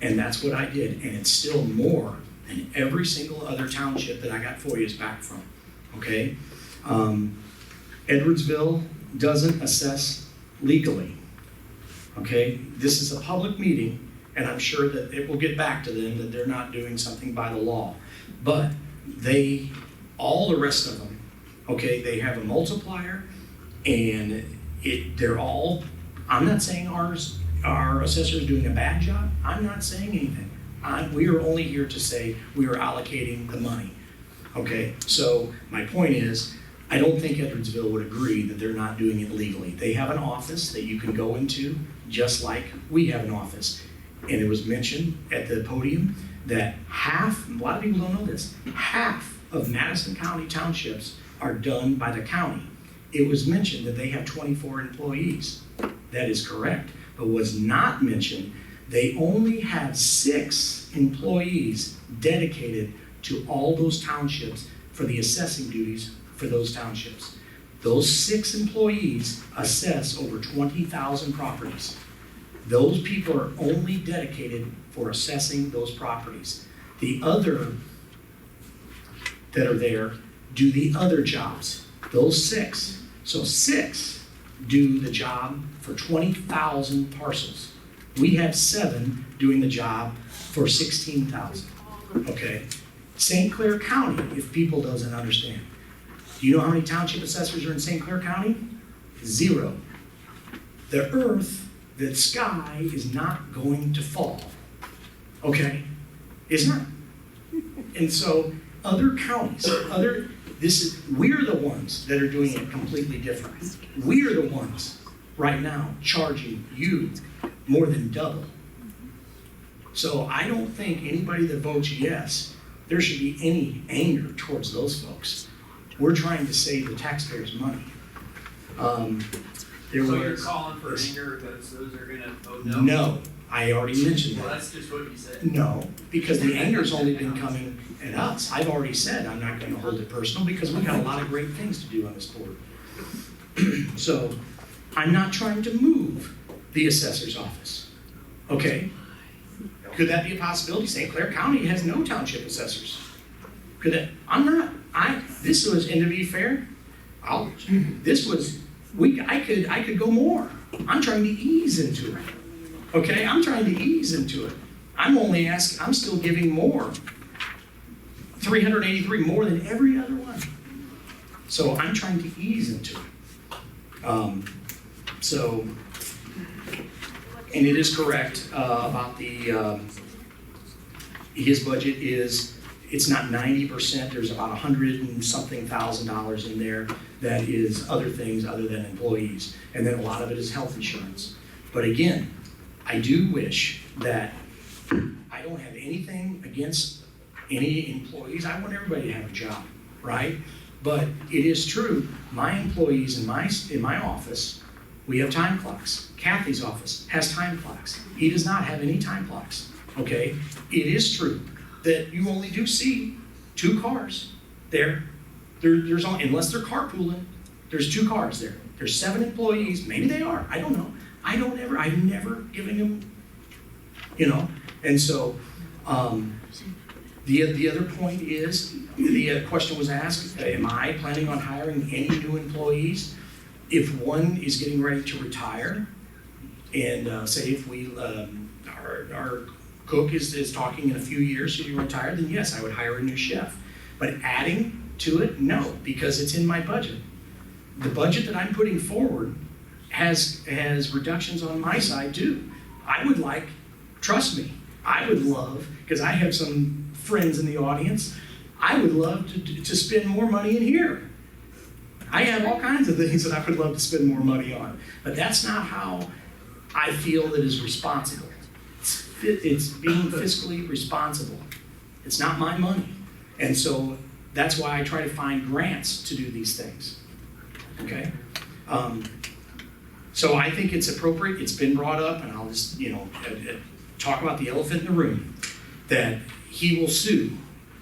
Speaker 1: and that's what I did, and it's still more than every single other township that I got FOIAs back from, okay? Edwardsville doesn't assess legally, okay? This is a public meeting, and I'm sure that it will get back to them that they're not doing something by the law. But all the rest of them, okay, they have a multiplier, and they're all, I'm not saying our assessor is doing a bad job, I'm not saying anything. We are only here to say we are allocating the money, okay? So my point is, I don't think Edwardsville would agree that they're not doing it legally. They have an office that you can go into, just like we have an office. And it was mentioned at the podium that a lot of people don't know this, half of Madison County townships are done by the county. It was mentioned that they have 24 employees. That is correct, but was not mentioned they only have 6 employees dedicated to all those townships for the assessing duties for those townships. Those 6 employees assess over 20,000 properties. Those people are only dedicated for assessing those properties. The other that are there do the other jobs, those 6. So 6 do the job for 20,000 parcels. We have 7 doing the job for 16,000, okay? St. Clair County, if people doesn't understand. Do you know how many township assessors are in St. Clair County? 0. The earth, the sky is not going to fall, okay? It's not. And so other counties, we're the ones that are doing it completely different. We're the ones right now charging you more than double. So I don't think anybody that votes yes, there should be any anger towards those folks. We're trying to save the taxpayers' money.
Speaker 11: So you're calling for anger because those are gonna vote no?
Speaker 1: No, I already mentioned
Speaker 11: Well,
Speaker 1: that.
Speaker 11: that's just what you said.
Speaker 1: No, because the anger's only been coming at us. I've already said I'm not gonna hold it personal because we've got a lot of great things to do on this board. So I'm not trying to move the assessor's office, okay? Could that be a possibility? St. Clair County has no township assessors. Could that, this was, and to be fair, I could go more. I'm trying to ease into it, okay? I'm trying to ease into it. I'm still giving more. 383 more than every other one. So I'm trying to ease into it. And it is correct about his budget it's not 90%, there's about $100 and something thousand in there that is other things other than employees. And then a lot of it is health insurance. But again, I do wish that I don't have anything against any employees. I want everybody to have a job, right? But it is true, my employees in my office, we have time clocks. Kathy's office has time clocks. He does not have any time clocks, okay? It is true that you only do see 2 cars there. There's only, unless they're carpooling, there's 2 cars there. There's 7 employees, maybe they are, I don't know. I've never given them, you know? And so, the other point is, the question was asked, am I planning on hiring any new employees? If one is getting ready to retire, and say if we, our cook is talking in a few years to retire, then yes, I would hire a new chef. But adding to it, no, because it's in my budget. The budget that I'm putting forward has reductions on my side too. I would like, trust me, I would love, because I have some friends in the audience, I would love to spend more money in here. I have all kinds of things that I would love to spend more money on, but that's not how I feel that is responsible. It's being fiscally responsible. It's not my money. And so that's why I try to find grants to do these things, okay? So I think it's appropriate, it's been brought up, and I'll just, talk about the elephant in the room, that he will sue,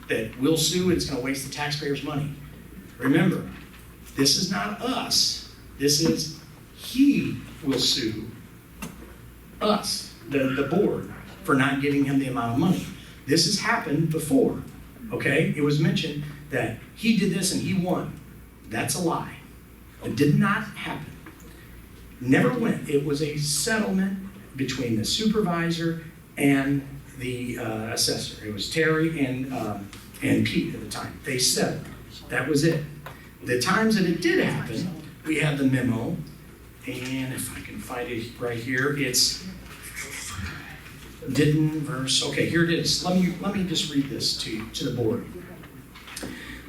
Speaker 1: that we'll sue, and it's gonna waste the taxpayers' money. Remember, this is not us, this is he will sue us, the board, for not giving him the amount of money. This has happened before, okay? It was mentioned that he did this and he won. That's a lie. It did not happen. Never went. It was a settlement between the supervisor and the assessor. It was Terry and Pete at the time. They settled. That was it. The times that it did happen, we had the memo, and if I can find it right here, it's Didden verse. Okay, here it is. Let me just read this to the board.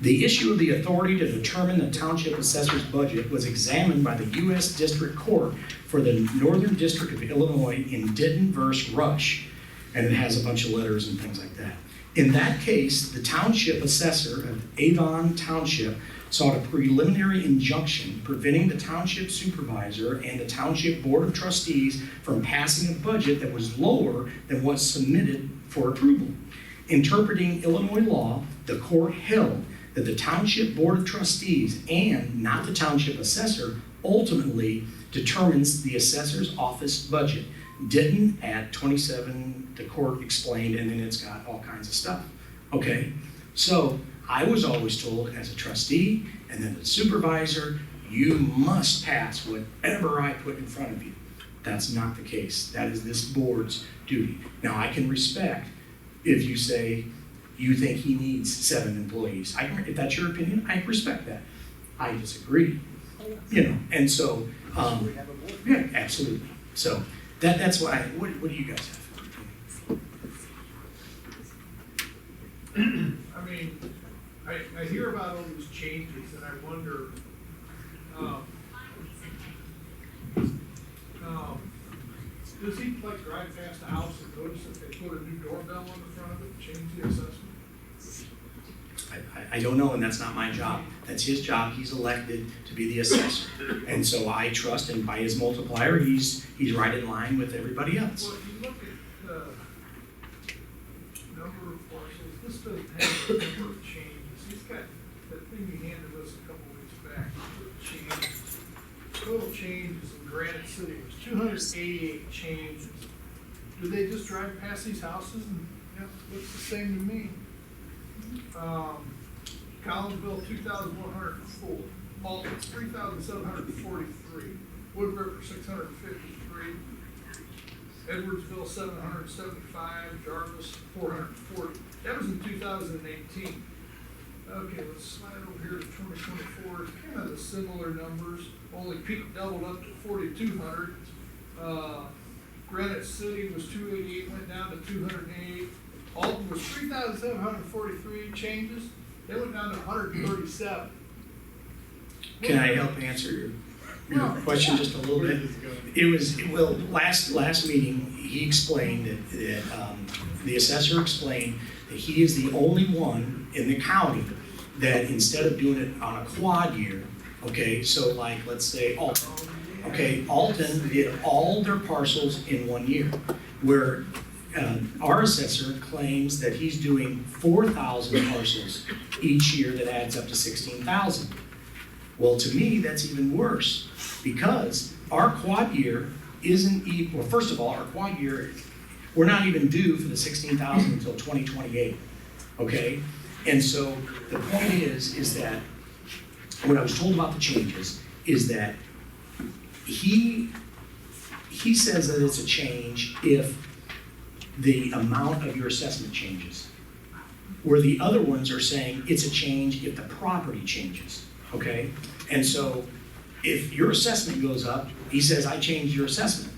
Speaker 1: The issue of the authority to determine the township assessor's budget was examined by the U.S. District Court for the Northern District of Illinois in Didden versus Rush, and it has a bunch of letters and things like that. In that case, the township assessor of Avon Township sought a preliminary injunction preventing the township supervisor and the township board of trustees from passing a budget that was lower than what's submitted for approval. Interpreting Illinois law, the court held that the township board of trustees and not the township assessor ultimately determines the assessor's office budget. Didn't at 27, the court explained, and then it's got all kinds of stuff. Okay, so I was always told as a trustee and then the supervisor, you must pass whatever I put in front of you. That's not the case. That is this board's duty. Now I can respect if you say you think he needs 7 employees. If that's your opinion, I respect that. I disagree, and so, yeah, absolutely. So that's what what do you guys have?
Speaker 18: I mean, I hear about all these changes and I wonder, does he like drive past the house and notice if they put a new doorbell on the front of it and change the assessment?
Speaker 1: I don't know, and that's not my job. That's his job. He's elected to be the assessor. And so I trust, and by his multiplier, he's right in line with everybody else.
Speaker 18: Well, if you look at the number of parcels, this doesn't have the number of changes. He's got that thing he handed us a couple weeks back, the changes. Total changes in Granite City was 288 changes. Do they just drive past these houses and, looks the same to me? Collinsville, 2,104. Alton, 3,743. Wood River, 653. Edwardsville, 775. Jarvis, 440. That was in 2018. Okay, let's slide over here to 2024. It's kind of the similar numbers. Only Peak doubled up to 4,200. Granite City was 288, went down to 208. Alton was 3,743 changes. They went down to 137.
Speaker 1: Can I help answer your question just a little bit? It was, last meeting, he explained that the assessor explained he is the only one in the county that instead of doing it on a quad year, okay, so like, let's say Alton. Okay, Alton did all their parcels in 1 year, where our assessor claims that he's doing 4,000 parcels each year that adds up to 16,000. Well, to me, that's even worse, because our quad year isn't even, well, first of all, our quad year, we're not even due for the 16,000 until 2028, okay? And so the point is that what I was told about the changes is that he says that it's a change if the amount of your assessment changes, where the other ones are saying it's a change if the property changes, okay? And so if your assessment goes up, he says, I changed your assessment.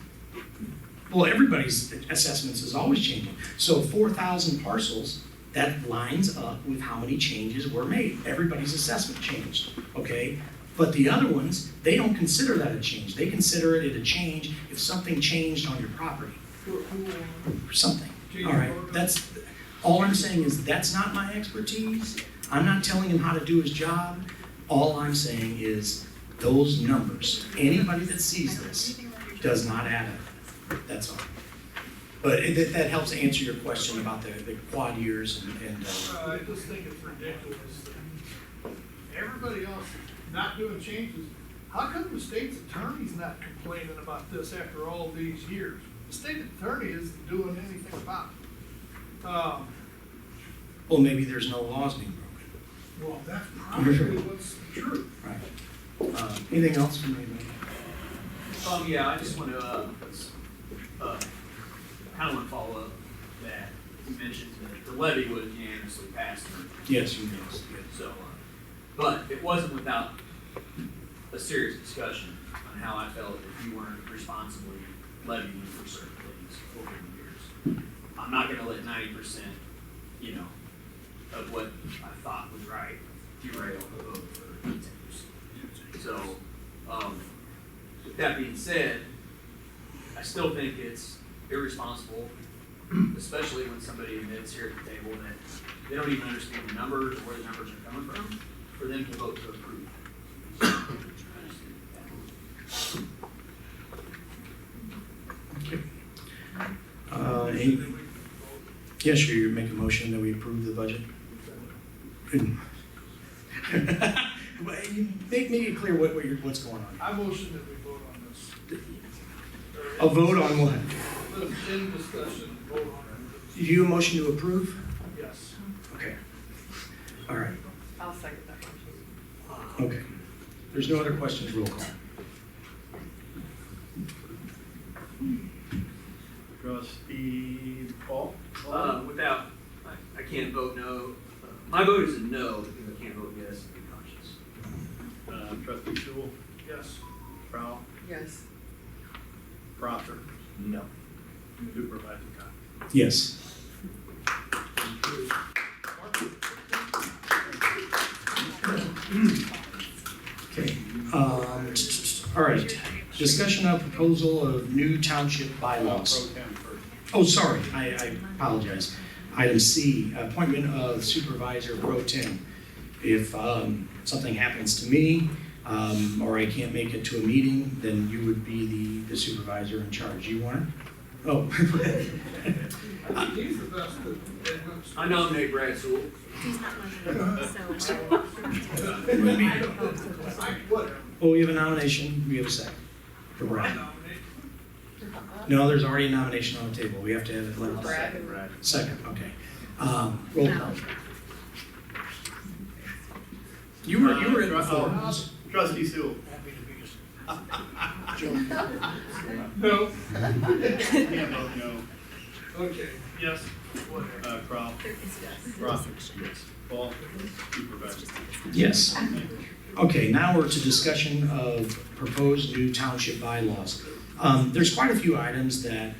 Speaker 1: Well, everybody's assessments is always changing. So 4,000 parcels, that lines up with how many changes were made. Everybody's assessment changed, okay? But the other ones, they don't consider that a change. They consider it a change if something changed on your property. Something. All right, that's, all I'm saying is that's not my expertise. I'm not telling him how to do his job. All I'm saying is those numbers, anybody that sees this does not add up. That's all. But that helps answer your question about the quad years and
Speaker 18: I just think it's ridiculous that everybody else not doing changes. How come the state's attorney's not complaining about this after all these years? The state attorney isn't doing anything about it.
Speaker 1: well, maybe there's no laws being broken.
Speaker 18: Well, that's probably what's the truth.
Speaker 1: Right. Anything else from anybody?
Speaker 11: Yeah, I just want to, kind of want to follow up that you mentioned that the levy was unanimously passed.
Speaker 1: Yes, you did.
Speaker 11: So, but it wasn't without a serious discussion on how I felt if you weren't responsibly levying for certain things over the years. I'm not going to let 90%, of what I thought was right derail the vote for 10%. So, with that being said, I still think it's irresponsible, especially when somebody admits here at the table that they don't even understand the numbers or where the numbers are coming from, for them to vote to approve.
Speaker 1: Yes, sure, you make a motion that we approve the budget. Make it clear what's going on.
Speaker 18: I motion that we vote on this.
Speaker 1: A vote on what?
Speaker 18: In discussion, vote on it.
Speaker 1: Do you a motion to approve?
Speaker 18: Yes.
Speaker 1: Okay. All right.
Speaker 12: I'll second that motion.
Speaker 1: Okay. There's no other questions, roll call.
Speaker 16: Trustee Paul?
Speaker 11: Without, I can't vote no. My vote is a no because I can't vote yes and be conscious.
Speaker 16: Trustee Sewell?
Speaker 18: Yes.
Speaker 16: Prowl?
Speaker 12: Yes.
Speaker 16: Proctor?
Speaker 17: No.
Speaker 16: Supervisor Cox?
Speaker 1: Yes. Okay. All right. Discussion of proposal of new township bylaws.
Speaker 16: Pro tem first.
Speaker 1: Oh, sorry, I apologize. Item C, appointment of supervisor pro tem. If something happens to me, or I can't make it to a meeting, then you would be the supervisor in charge. You want it? Oh.
Speaker 18: I think he's the best.
Speaker 11: I nominate Brad Sewell.
Speaker 15: He's not running, so.
Speaker 18: Whatever.
Speaker 1: Well, we have a nomination, we have a second for Brad. No, there's already a nomination on the table, we have to have it let out.
Speaker 12: Brad.
Speaker 1: Second, okay. Roll call. You were in before.
Speaker 16: Trustee Sewell?
Speaker 18: No.
Speaker 16: Can't vote no.
Speaker 18: Okay, yes, whatever.
Speaker 16: Prowl? Proctor? Yes. Paul? Supervisor?
Speaker 1: Yes. Okay, now we're to discussion of proposed new township bylaws. There's quite a few items that,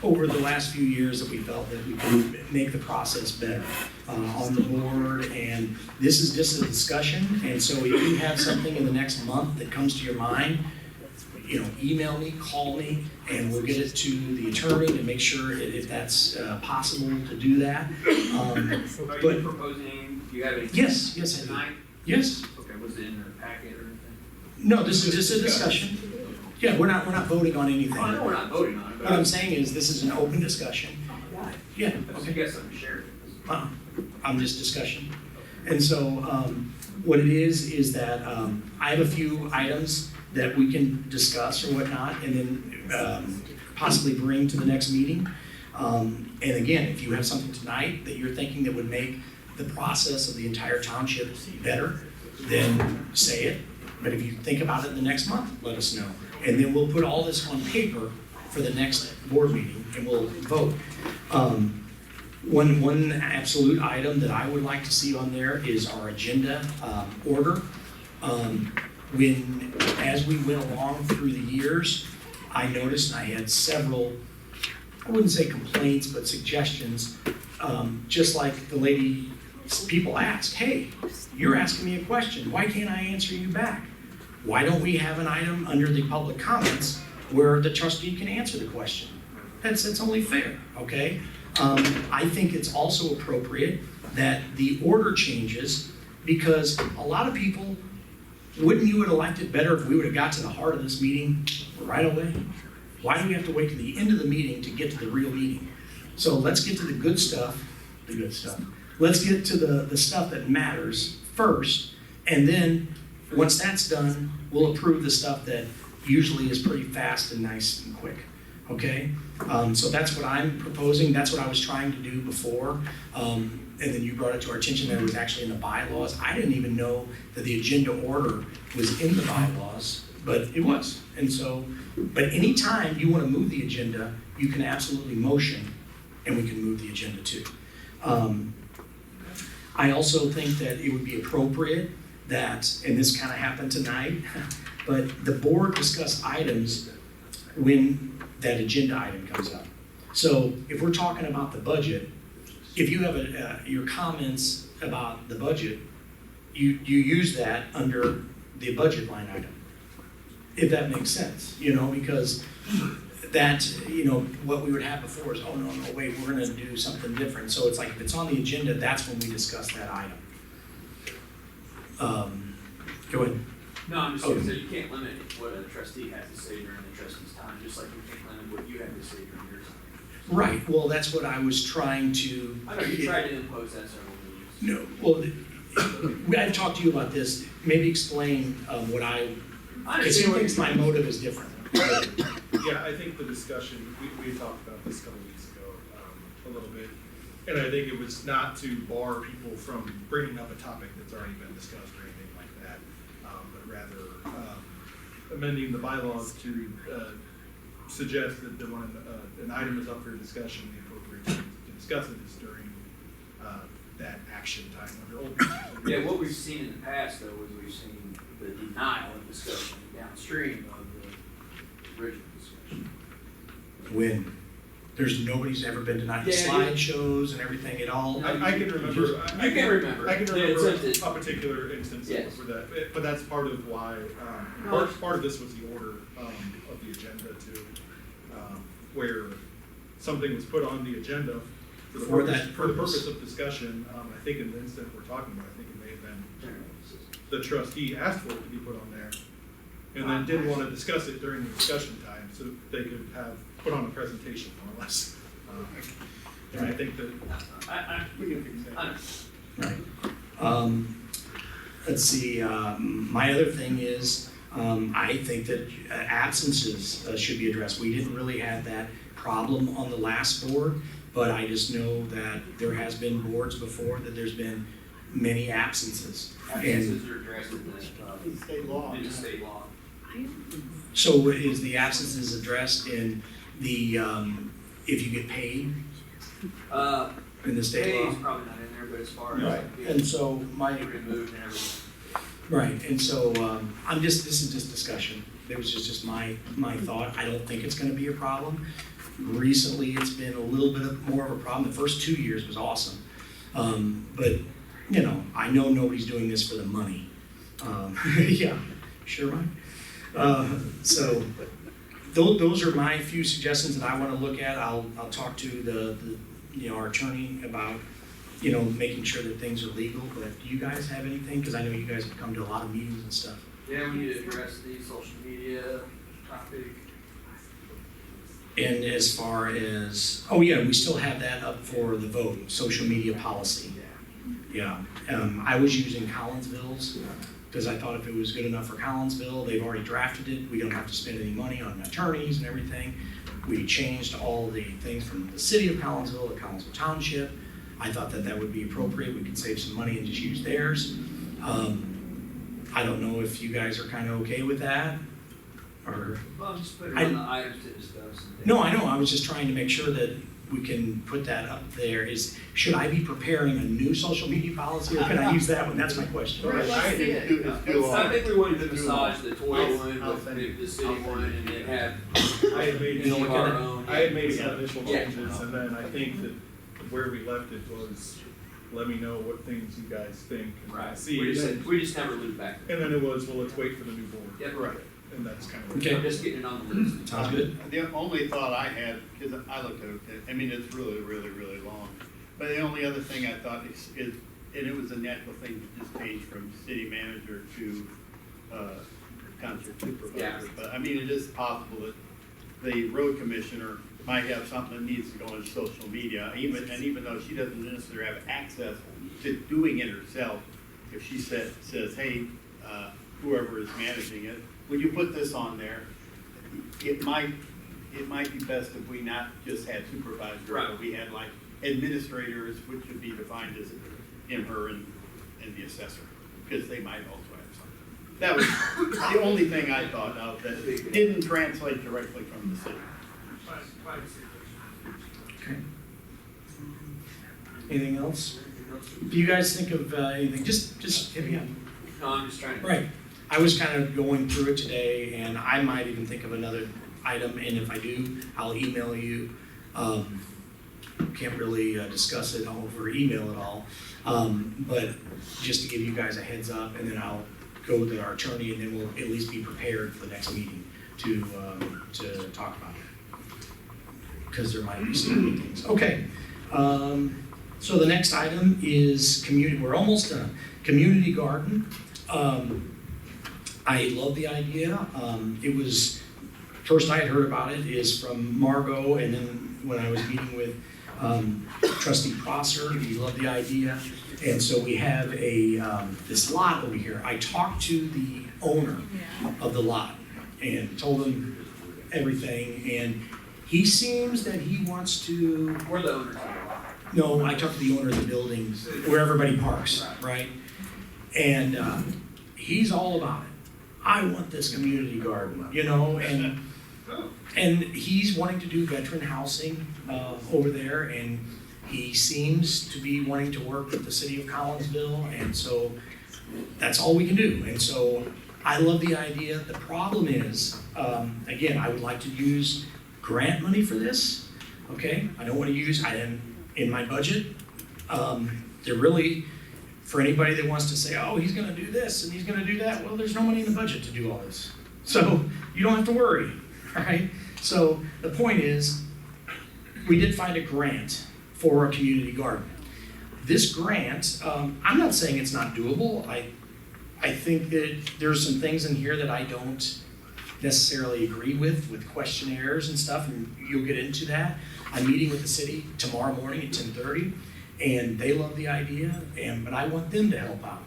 Speaker 1: over the last few years that we felt that we could make the process better on the board, and this is just a discussion, and so if you have something in the next month that comes to your mind, email me, call me, and we'll get it to the attorney to make sure if that's possible to do that.
Speaker 11: Are
Speaker 1: But-
Speaker 11: you proposing, do you have any?
Speaker 1: Yes, yes, I do.
Speaker 11: Tonight?
Speaker 1: Yes.
Speaker 11: Okay, was it in the packet or anything?
Speaker 1: No, this is just a discussion. Yeah, we're not voting on anything.
Speaker 11: Oh, I know we're not voting on it, but.
Speaker 1: What I'm saying is, this is an open discussion. Yeah,
Speaker 11: I just
Speaker 1: okay.
Speaker 11: got something to share.
Speaker 1: I'm just discussion. And so, what it is that, I have a few items that we can discuss or whatnot, and then, possibly bring to the next meeting. And again, if you have something tonight that you're thinking that would make the process of the entire township better, then say it. But if you think about it in the next month, let us know. And then we'll put all this on paper for the next board meeting, and we'll vote. One absolute item that I would like to see on there is our agenda order. As we went along through the years, I noticed, and I had several, I wouldn't say complaints, but suggestions, just like the lady, people asked, hey, you're asking me a question, why can't I answer you back? Why don't we have an item under the public comments where the trustee can answer the question? That's only fair, okay? I think it's also appropriate that the order changes, because a lot of people, wouldn't you have liked it better if we would have got to the heart of this meeting right away? Why do we have to wait to the end of the meeting to get to the real meeting? So let's get to the good stuff. Let's get to the stuff that matters first, and then once that's done, we'll approve the stuff that usually is pretty fast and nice and quick, okay? So that's what I'm proposing, that's what I was trying to do before, and then you brought it to our attention that it was actually in the bylaws. I didn't even know that the agenda order was in the bylaws, but it was. And so, but anytime you want to move the agenda, you can absolutely motion, and we can move the agenda too. I also think that it would be appropriate that, and this kind of happened tonight, but the board discuss items when that agenda item comes up. So if we're talking about the budget, if you have your comments about the budget, you use that under the budget line item, if that makes sense, because that, what we would have before is, oh, no, wait, we're gonna do something different. So it's like, if it's on the agenda, that's when we discuss that item. Go ahead.
Speaker 11: No, I'm just gonna say, you can't limit what a trustee has to say during the trustee's time, just like you can't limit what you have to say during your time.
Speaker 1: Right, well, that's what I was trying to.
Speaker 11: I know you tried to impose that several meetings.
Speaker 1: No, well, I've talked to you about this, maybe explain what I because he thinks my motive is different.
Speaker 3: Yeah, I think the discussion, we talked about this a couple weeks ago, a little bit. And I think it was not to bar people from bringing up a topic that's already been discussed or anything like that, but rather amending the bylaws to suggest that when an item is up for discussion, the appropriate time to discuss it is during that action time under old business.
Speaker 11: Yeah, what we've seen in the past, though, is we've seen the denial of discussion downstream of the original discussion.
Speaker 1: When nobody's ever been denied the
Speaker 11: Yeah,
Speaker 1: slideshows and everything at all.
Speaker 3: I can remember.
Speaker 11: You can remember.
Speaker 3: I can
Speaker 11: Yeah,
Speaker 3: remember
Speaker 11: it's
Speaker 3: a particular instance
Speaker 11: Yes.
Speaker 3: for that, but that's part of why, part of this was the order of the agenda too, where something was put on the agenda for the purpose of discussion. I think in the instance we're talking about, I think it may have been the trustee asked for it to be put on there, and then didn't want to discuss it during the discussion time, so they could have put on a presentation more or less. And I think that we can fix that.
Speaker 1: Right. Let's see, my other thing is, I think that absences should be addressed. We didn't really have that problem on the last board, but I just know that there has been boards before that there's been many absences.
Speaker 11: Absences are addressed in the
Speaker 18: State law.
Speaker 11: in the state law.
Speaker 1: So is the absences addressed in the, if you get paid in the state
Speaker 11: Pay
Speaker 1: law?
Speaker 11: is probably not in there, but as far as.
Speaker 1: Right,
Speaker 11: being
Speaker 1: and so
Speaker 11: removed and everything.
Speaker 1: right, and so, this is just discussion. It was just my thought. I don't think it's gonna be a problem. Recently, it's been a little bit more of a problem. The first 2 years was awesome. But, I know nobody's doing this for the money. Yeah, sure, Mike. So those are my few suggestions that I want to look at. I'll talk to the our attorney about, making sure that things are legal. But do you guys have anything? Because I know you guys have come to a lot of meetings and stuff.
Speaker 11: Yeah, we need to address the social media topic.
Speaker 1: And as far as, we still have that up for the vote, social media policy. Yeah, I was using Collinsville's because I thought if it was good enough for Collinsville, they've already drafted it. We don't have to spend any money on attorneys and everything. We changed all the things from the city of Collinsville to Collinsville Township. I thought that would be appropriate. We could save some money and just use theirs. I don't know if you guys are kind of okay with that, or.
Speaker 11: Well, just put it on the items to discuss.
Speaker 1: No, I know. I was just trying to make sure that we can put that up there. Should I be preparing a new social media policy, or can I use that one? That's my question.
Speaker 11: I think we wanted to massage the toy one with the city one, and then have
Speaker 3: I had made
Speaker 11: our own.
Speaker 3: I had made some initial changes, and then I think that where we left it was, let me know what things you guys think. And
Speaker 11: Right.
Speaker 3: see,
Speaker 11: We just never looped back.
Speaker 3: and then it was, well, let's wait for the new board.
Speaker 11: Yep.
Speaker 3: Right. And that's kind of.
Speaker 1: Okay.
Speaker 11: I'm just getting it on the list.
Speaker 1: Sounds good.
Speaker 16: The only thought I had, because I looked at it, I mean, it's really, really, really long. But the only other thing I thought is, and it was a natural thing to just change from city manager to township supervisor.
Speaker 11: Yeah.
Speaker 16: But I mean, it is possible that the road commissioner might have something that needs to go on social media, even though she doesn't necessarily have access to doing it herself. If she says, hey, whoever is managing it, when you put this on there, it might be best if we not just had supervisors, but we had like administrators, which would be defined as her and the assessor, because they might also have something. That was the only thing I thought of that didn't translate directly from the city.
Speaker 1: Okay. Anything else? Do you guys think of anything? Just hit me up.
Speaker 11: No, I'm just trying to.
Speaker 1: Right. I was kind of going through it today, and I might even think of another item, and if I do, I'll email you. Can't really discuss it over email at all, but just to give you guys a heads up, and then I'll go to our attorney, and then we'll at least be prepared for the next meeting to talk about it, because there might be some things. Okay, so the next item is community. We're almost done. Community garden. I love the idea. It was, first I had heard about it is from Margot, and then when I was meeting with Trustee Prosser, he loved the idea. And so we have this lot over here. I talked to the owner of the lot and told him everything, and he seems that he wants to.
Speaker 11: We're the owners.
Speaker 1: No, I talked to the owner of the building where everybody parks, right? And he's all about it. I want this community garden, and he's wanting to do veteran housing over there, and he seems to be wanting to work with the city of Collinsville, and so that's all we can do. And so I love the idea. The problem is, again, I would like to use grant money for this, okay? I don't want to use, in my budget, they're really, for anybody that wants to say, oh, he's gonna do this and he's gonna do that, well, there's no money in the budget to do all this. So you don't have to worry, right? So the point is, we did find a grant for a community garden. This grant, I'm not saying it's not doable. I think that there's some things in here that I don't necessarily agree with questionnaires and stuff, and you'll get into that. I'm meeting with the city tomorrow morning at 10:30, and they love the idea, but I want them to help out.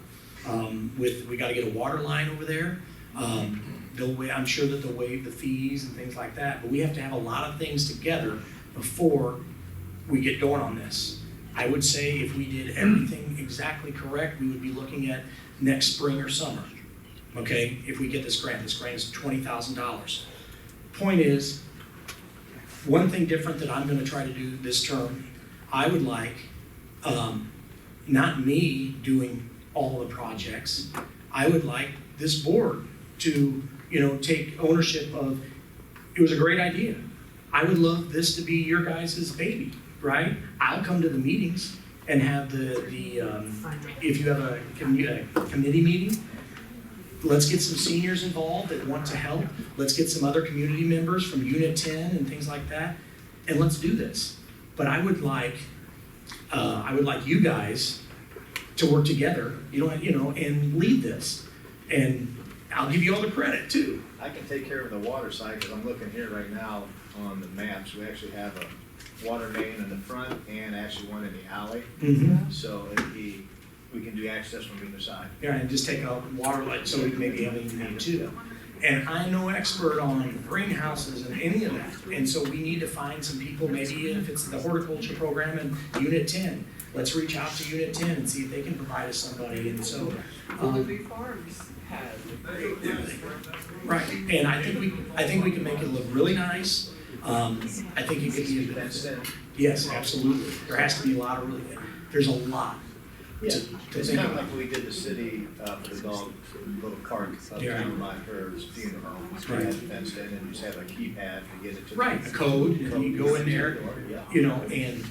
Speaker 1: We gotta get a water line over there. I'm sure that they'll waive the fees and things like that, but we have to have a lot of things together before we get going on this. I would say if we did everything exactly correct, we would be looking at next spring or summer, okay? If we get this grant is $20,000. Point is, one thing different that I'm gonna try to do this term, I would like, not me doing all the projects, I would like this board to, take ownership of, it was a great idea. I would love this to be your guys' baby, right? I'll come to the meetings and have if you have a committee meeting, let's get some seniors involved that want to help. Let's get some other community members from Unit 10 and things like that, and let's do this. But I would like you guys to work together, and lead this. And I'll give you all the credit too.
Speaker 17: I can take care of the water side, because I'm looking here right now on the maps, we actually have a water main in the front and actually one in the alley.
Speaker 1: Mm-hmm.
Speaker 17: So we can do access from either side.
Speaker 1: Yeah, and just take a water light, so we can maybe have anything too. And I'm no expert on greenhouses and any of that, and so we need to find some people, maybe if it's the horticulture program in Unit 10, let's reach out to Unit 10 and see if they can provide us somebody, and so.
Speaker 12: Liberty Farms had
Speaker 1: Right, and I think we can make it look really nice. I think it could be a good. Yes, absolutely. There has to be a lot of there's a lot.
Speaker 17: Yeah,
Speaker 1: to
Speaker 17: it's
Speaker 1: think
Speaker 17: kind of
Speaker 1: about.
Speaker 17: like we did the city for the dog little park up
Speaker 1: Yeah.
Speaker 17: down by her funeral home. We
Speaker 1: Right.
Speaker 17: had fenced in and just have a keypad to get it to.
Speaker 1: Right, a code, and you go in there,
Speaker 17: Yeah.
Speaker 1: and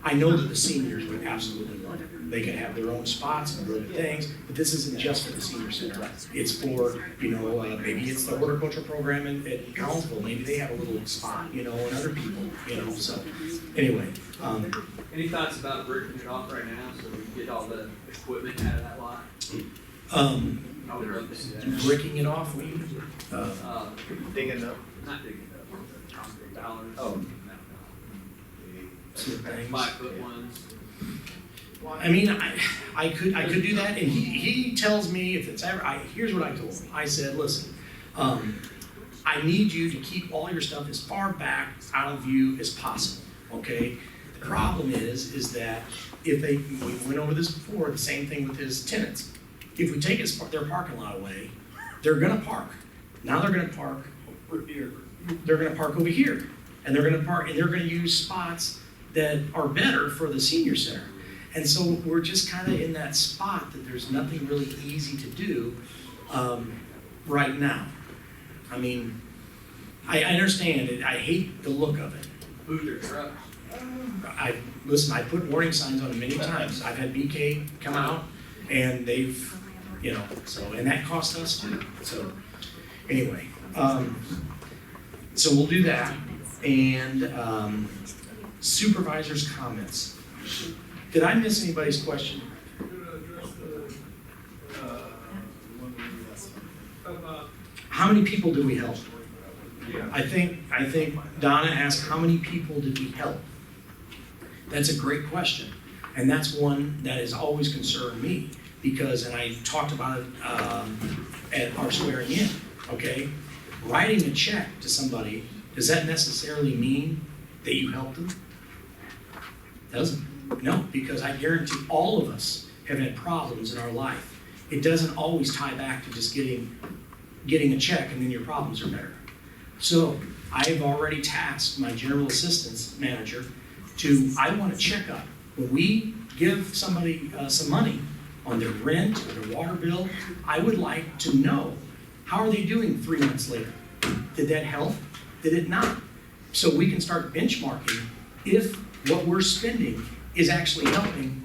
Speaker 1: I know that the seniors would absolutely love it. They can have their own spots and other things, but this isn't just for the senior center. It's for, maybe it's the horticulture program at Collinsville, maybe they have a little spot, and other people, so, anyway.
Speaker 11: Any thoughts about breaking it off right now so we can get all the equipment out of that lot? I would love to see that.
Speaker 1: Breaking it off,
Speaker 17: Digging up.
Speaker 11: Not digging it up, concrete dollars.
Speaker 17: Oh.
Speaker 1: some things.
Speaker 11: 5 foot ones.
Speaker 1: I mean, I could do that, and he tells me if it's ever, here's what I told him. I said, listen, I need you to keep all your stuff as far back out of view as possible, okay? The problem is that we went over this before, the same thing with his tenants. If we take their parking lot away, they're gonna park. Now they're gonna park over here. They're gonna park over here, and they're gonna use spots that are better for the senior center. And so we're just kind of in that spot that there's nothing really easy to do right now. I mean, I understand it. I hate the look of it.
Speaker 11: Move their trucks.
Speaker 1: Listen, I put warning signs on it many times. I've had BK come out and they've, and that cost us too. So anyway, so we'll do that. And supervisor's comments. Did I miss anybody's question? How many people did we help? I think Donna asked, how many people did we help? That's a great question. And that's one that has always concerned me because, and I talked about it at our swearing in, okay? Writing a check to somebody, does that necessarily mean that you helped them? Doesn't. No, because I guarantee all of us have had problems in our life. It doesn't always tie back to just getting a check and then your problems are better. So I've already tasked my general assistance manager I want a checkup. When we give somebody some money on their rent or their water bill, I would like to know, how are they doing 3 months later? Did that help? Did it not? So we can start benchmarking if what we're spending is actually helping.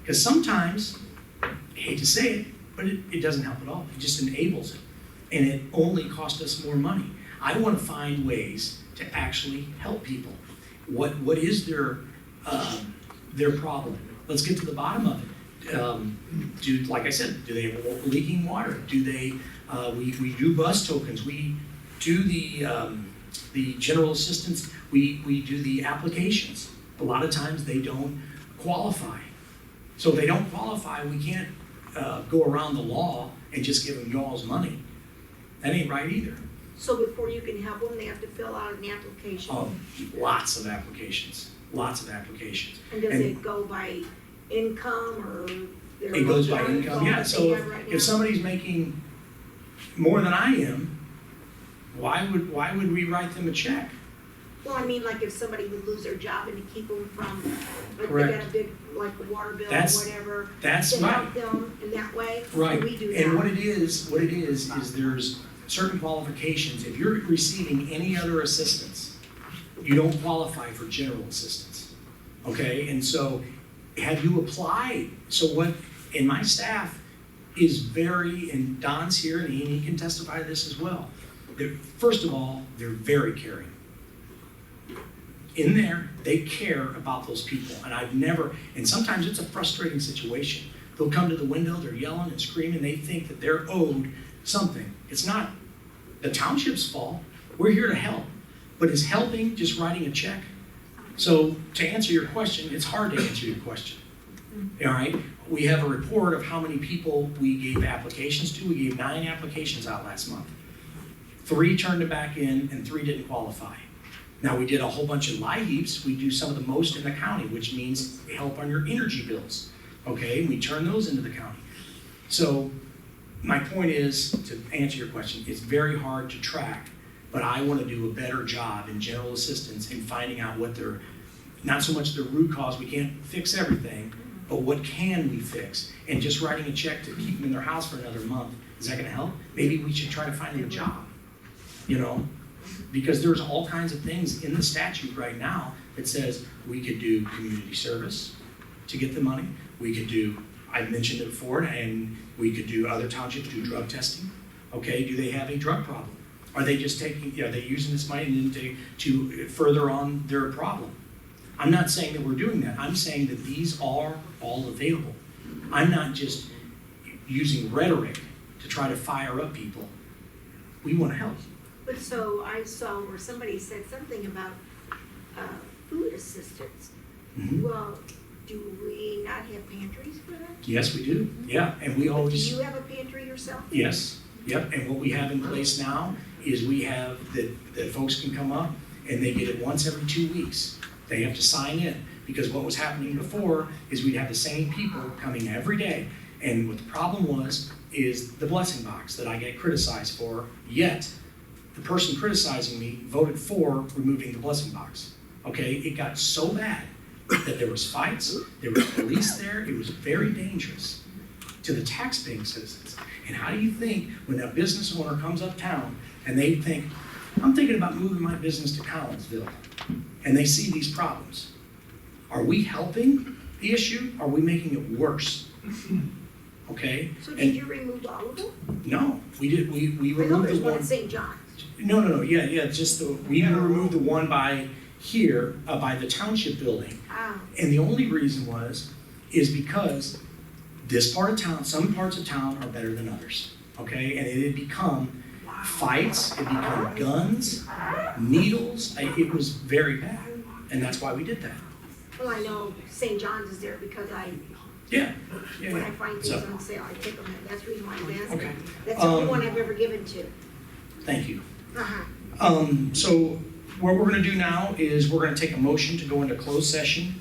Speaker 1: Because sometimes, I hate to say it, but it doesn't help at all. It just enables it. And it only costs us more money. I want to find ways to actually help people. What is their problem? Let's get to the bottom of it. Like I said, do they have leaking water? Do they? We do bus tokens. We do the general assistance. We do the applications. A lot of times they don't qualify. So if they don't qualify, we can't go around the law and just give them y'all's money. That ain't right either.
Speaker 8: So before you can help them, they have to fill out an application?
Speaker 1: Oh, lots of applications.
Speaker 8: And does it go by income or?
Speaker 1: It goes by income, yeah. So if somebody's making more than I am, why would we write them a check?
Speaker 8: Well, I mean, like if somebody would lose their job and to keep them from, like
Speaker 1: Correct.
Speaker 8: they got a big, like a water bill or
Speaker 1: That's-
Speaker 8: whatever.
Speaker 1: that's
Speaker 8: to
Speaker 1: right.
Speaker 8: help them in that way?
Speaker 1: Right.
Speaker 8: We do that.
Speaker 1: And what it is there's certain qualifications. If you're receiving any other assistance, you don't qualify for general assistance. Okay? And so have you applied? So what, in my staff, is very, and Don's here and he can testify to this as well. First of all, they're very caring. In there, they care about those people, and sometimes it's a frustrating situation. They'll come to the window, they're yelling and screaming, they think that they're owed something. It's not the township's fault. We're here to help. But is helping just writing a check? So to answer your question, it's hard to answer your question. All right, we have a report of how many people we gave applications to. We gave 9 applications out last month. 3 turned it back in and 3 didn't qualify. Now we did a whole bunch of LIHEAPs. We do some of the most in the county, which means help on your energy bills. Okay, we turn those into the county. So my point is, to answer your question, it's very hard to track, but I want to do a better job in general assistance in finding out what their, not so much the root cause, we can't fix everything, but what can we fix? And just writing a check to keep them in their house for another month, is that going to help? Maybe we should try to find them a job, you know? Because there's all kinds of things in the statute right now that says we could do community service to get the money. We could do, I mentioned it before, and we could do, other townships do drug testing. Okay, do they have a drug problem? Are they just taking, are they using this money to further on their problem? I'm not saying that we're doing that. I'm saying that these are all available. I'm not just using rhetoric to try to fire up people. We want to help.
Speaker 8: But so I saw where somebody said something about food assistance.
Speaker 1: Mm-hmm.
Speaker 8: Well, do we not have pantries for that?
Speaker 1: Yes, we do. Yeah, and we always.
Speaker 8: Do you have a pantry yourself?
Speaker 1: Yes. Yep. And what we have in place now is we have that folks can come up and they get it once every 2 weeks. They have to sign in, because what was happening before is we'd have the same people coming every day. And what the problem was is the blessing box that I get criticized for, yet the person criticizing me voted for removing the blessing box. Okay, it got so bad that there was fights, there was police there, it was very dangerous to the taxpaying citizens. And how do you think when a business owner comes uptown and they think, I'm thinking about moving my business to Collinsville, and they see these problems, are we helping the issue? Are we making it worse? Okay?
Speaker 8: So did you remove all of them?
Speaker 1: No, we did. We
Speaker 8: I know
Speaker 1: removed
Speaker 8: there's
Speaker 1: the
Speaker 8: one
Speaker 1: one.
Speaker 8: in St. John.
Speaker 1: No. Yeah. Just we removed the one by here, by the township building.
Speaker 8: Ah.
Speaker 1: And the only reason is because this part of town, some parts of town are better than others. Okay, and it had become fights, it became guns, needles. It was very bad, and that's why we did that.
Speaker 8: Well, I know St. John's is there because
Speaker 1: Yeah.
Speaker 8: when I find things on sale, I take them. That's the reason why I'm asking.
Speaker 1: Okay.
Speaker 8: That's the only one I've ever given to.
Speaker 1: Thank you.
Speaker 8: Uh-huh.
Speaker 1: So what we're going to do now is we're going to take a motion to go into closed session.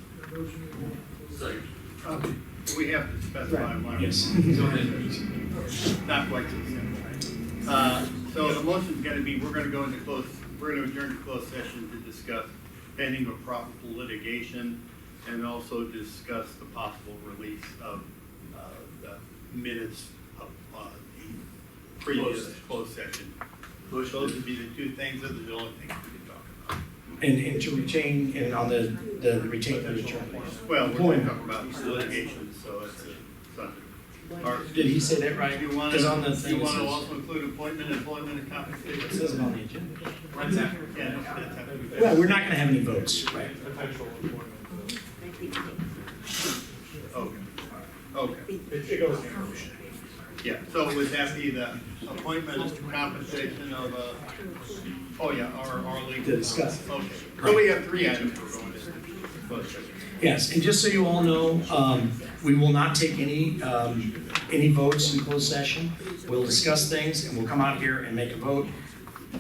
Speaker 16: We have to specify one.
Speaker 1: Yes.
Speaker 16: Not quite so simple. So the motion's gonna be, we're gonna adjourn to closed session to discuss pending or probable litigation, and also discuss the possible release of the minutes of the previous closed session. Those would be the 2 things, those are the only things we can talk about.
Speaker 1: And to retain, and on the retain the attorney.
Speaker 16: Well, we're going to talk about litigation, so it's something.
Speaker 1: Did he say that right?
Speaker 16: You want
Speaker 1: Because on the thing
Speaker 16: to
Speaker 1: it says-
Speaker 16: also include employment and compensation?
Speaker 1: It says it on the agenda.
Speaker 16: What's that? Yeah, that's after.
Speaker 1: Well, we're not going to have any votes, right?
Speaker 16: Okay.
Speaker 3: It goes in.
Speaker 16: Yeah, so would that be the appointment, compensation of, our legal?
Speaker 1: To discuss it.
Speaker 16: Okay, so we have 3 items we're going to close session.
Speaker 1: Yes, and just so you all know, we will not take any votes in closed session. We'll discuss things and we'll come out here and make a vote.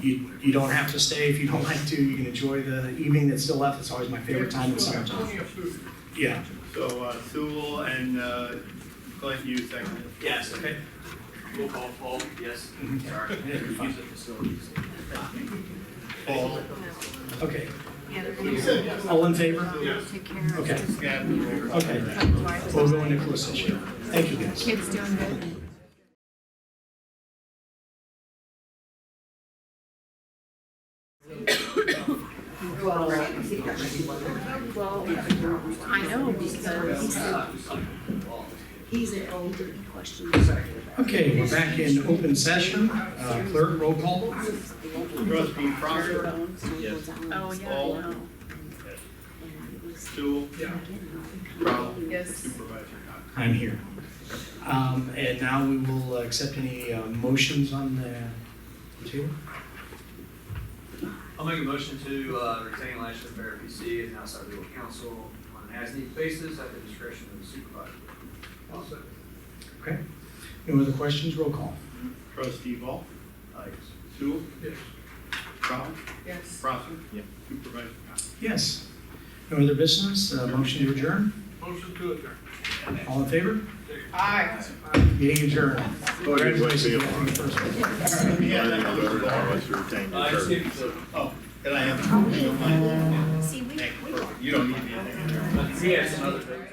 Speaker 1: You don't have to stay if you don't like to. You can enjoy the evening that's still left. It's always my favorite time in summertime. Yeah.
Speaker 16: So Sewell and Clint, you second.
Speaker 11: Yes, okay. Roll call, Paul, yes. Sorry. Use the facilities.
Speaker 16: Paul.
Speaker 1: Okay. All in favor? Okay. Okay. We'll go into closed session. Thank you, guys.
Speaker 12: Kids doing good.
Speaker 6: Well,
Speaker 12: I know because
Speaker 8: He's at home.
Speaker 1: Okay, we're back in open session. Clerk, roll call.
Speaker 16: Trustee Prosser? Yes.
Speaker 12: Oh, yeah,
Speaker 16: Ball?
Speaker 12: I know.
Speaker 16: Stool?
Speaker 18: Yeah.
Speaker 16: Crowell?
Speaker 12: Yes.
Speaker 16: Supervisor Cox?
Speaker 1: I'm here. And now we will accept any motions on the table.
Speaker 11: I'll make a motion to retain Lashley Bear PC as an outside legal counsel on an as-needed basis at the discretion of the supervisor.
Speaker 18: I'll second.
Speaker 1: Okay. No other questions? Roll call.
Speaker 16: Trustee Ball?
Speaker 11: Yes.
Speaker 16: Stool?
Speaker 18: Yes.
Speaker 16: Crowell?
Speaker 12: Yes.
Speaker 16: Prosser? Yep. Supervisor Cox?
Speaker 1: Yes. No other business? Motion to adjourn?
Speaker 18: Motion to adjourn.
Speaker 1: All in favor?
Speaker 12: Aye.
Speaker 1: Meeting adjourned.
Speaker 2: Oh, you wait till you-
Speaker 1: Congratulations on the first one.
Speaker 16: Yeah, that was the ball.
Speaker 2: Unless you retain your
Speaker 11: Just
Speaker 2: service.
Speaker 11: give you
Speaker 16: Oh, can I have?
Speaker 8: See, we
Speaker 16: You don't need me in there.
Speaker 11: he has some other things.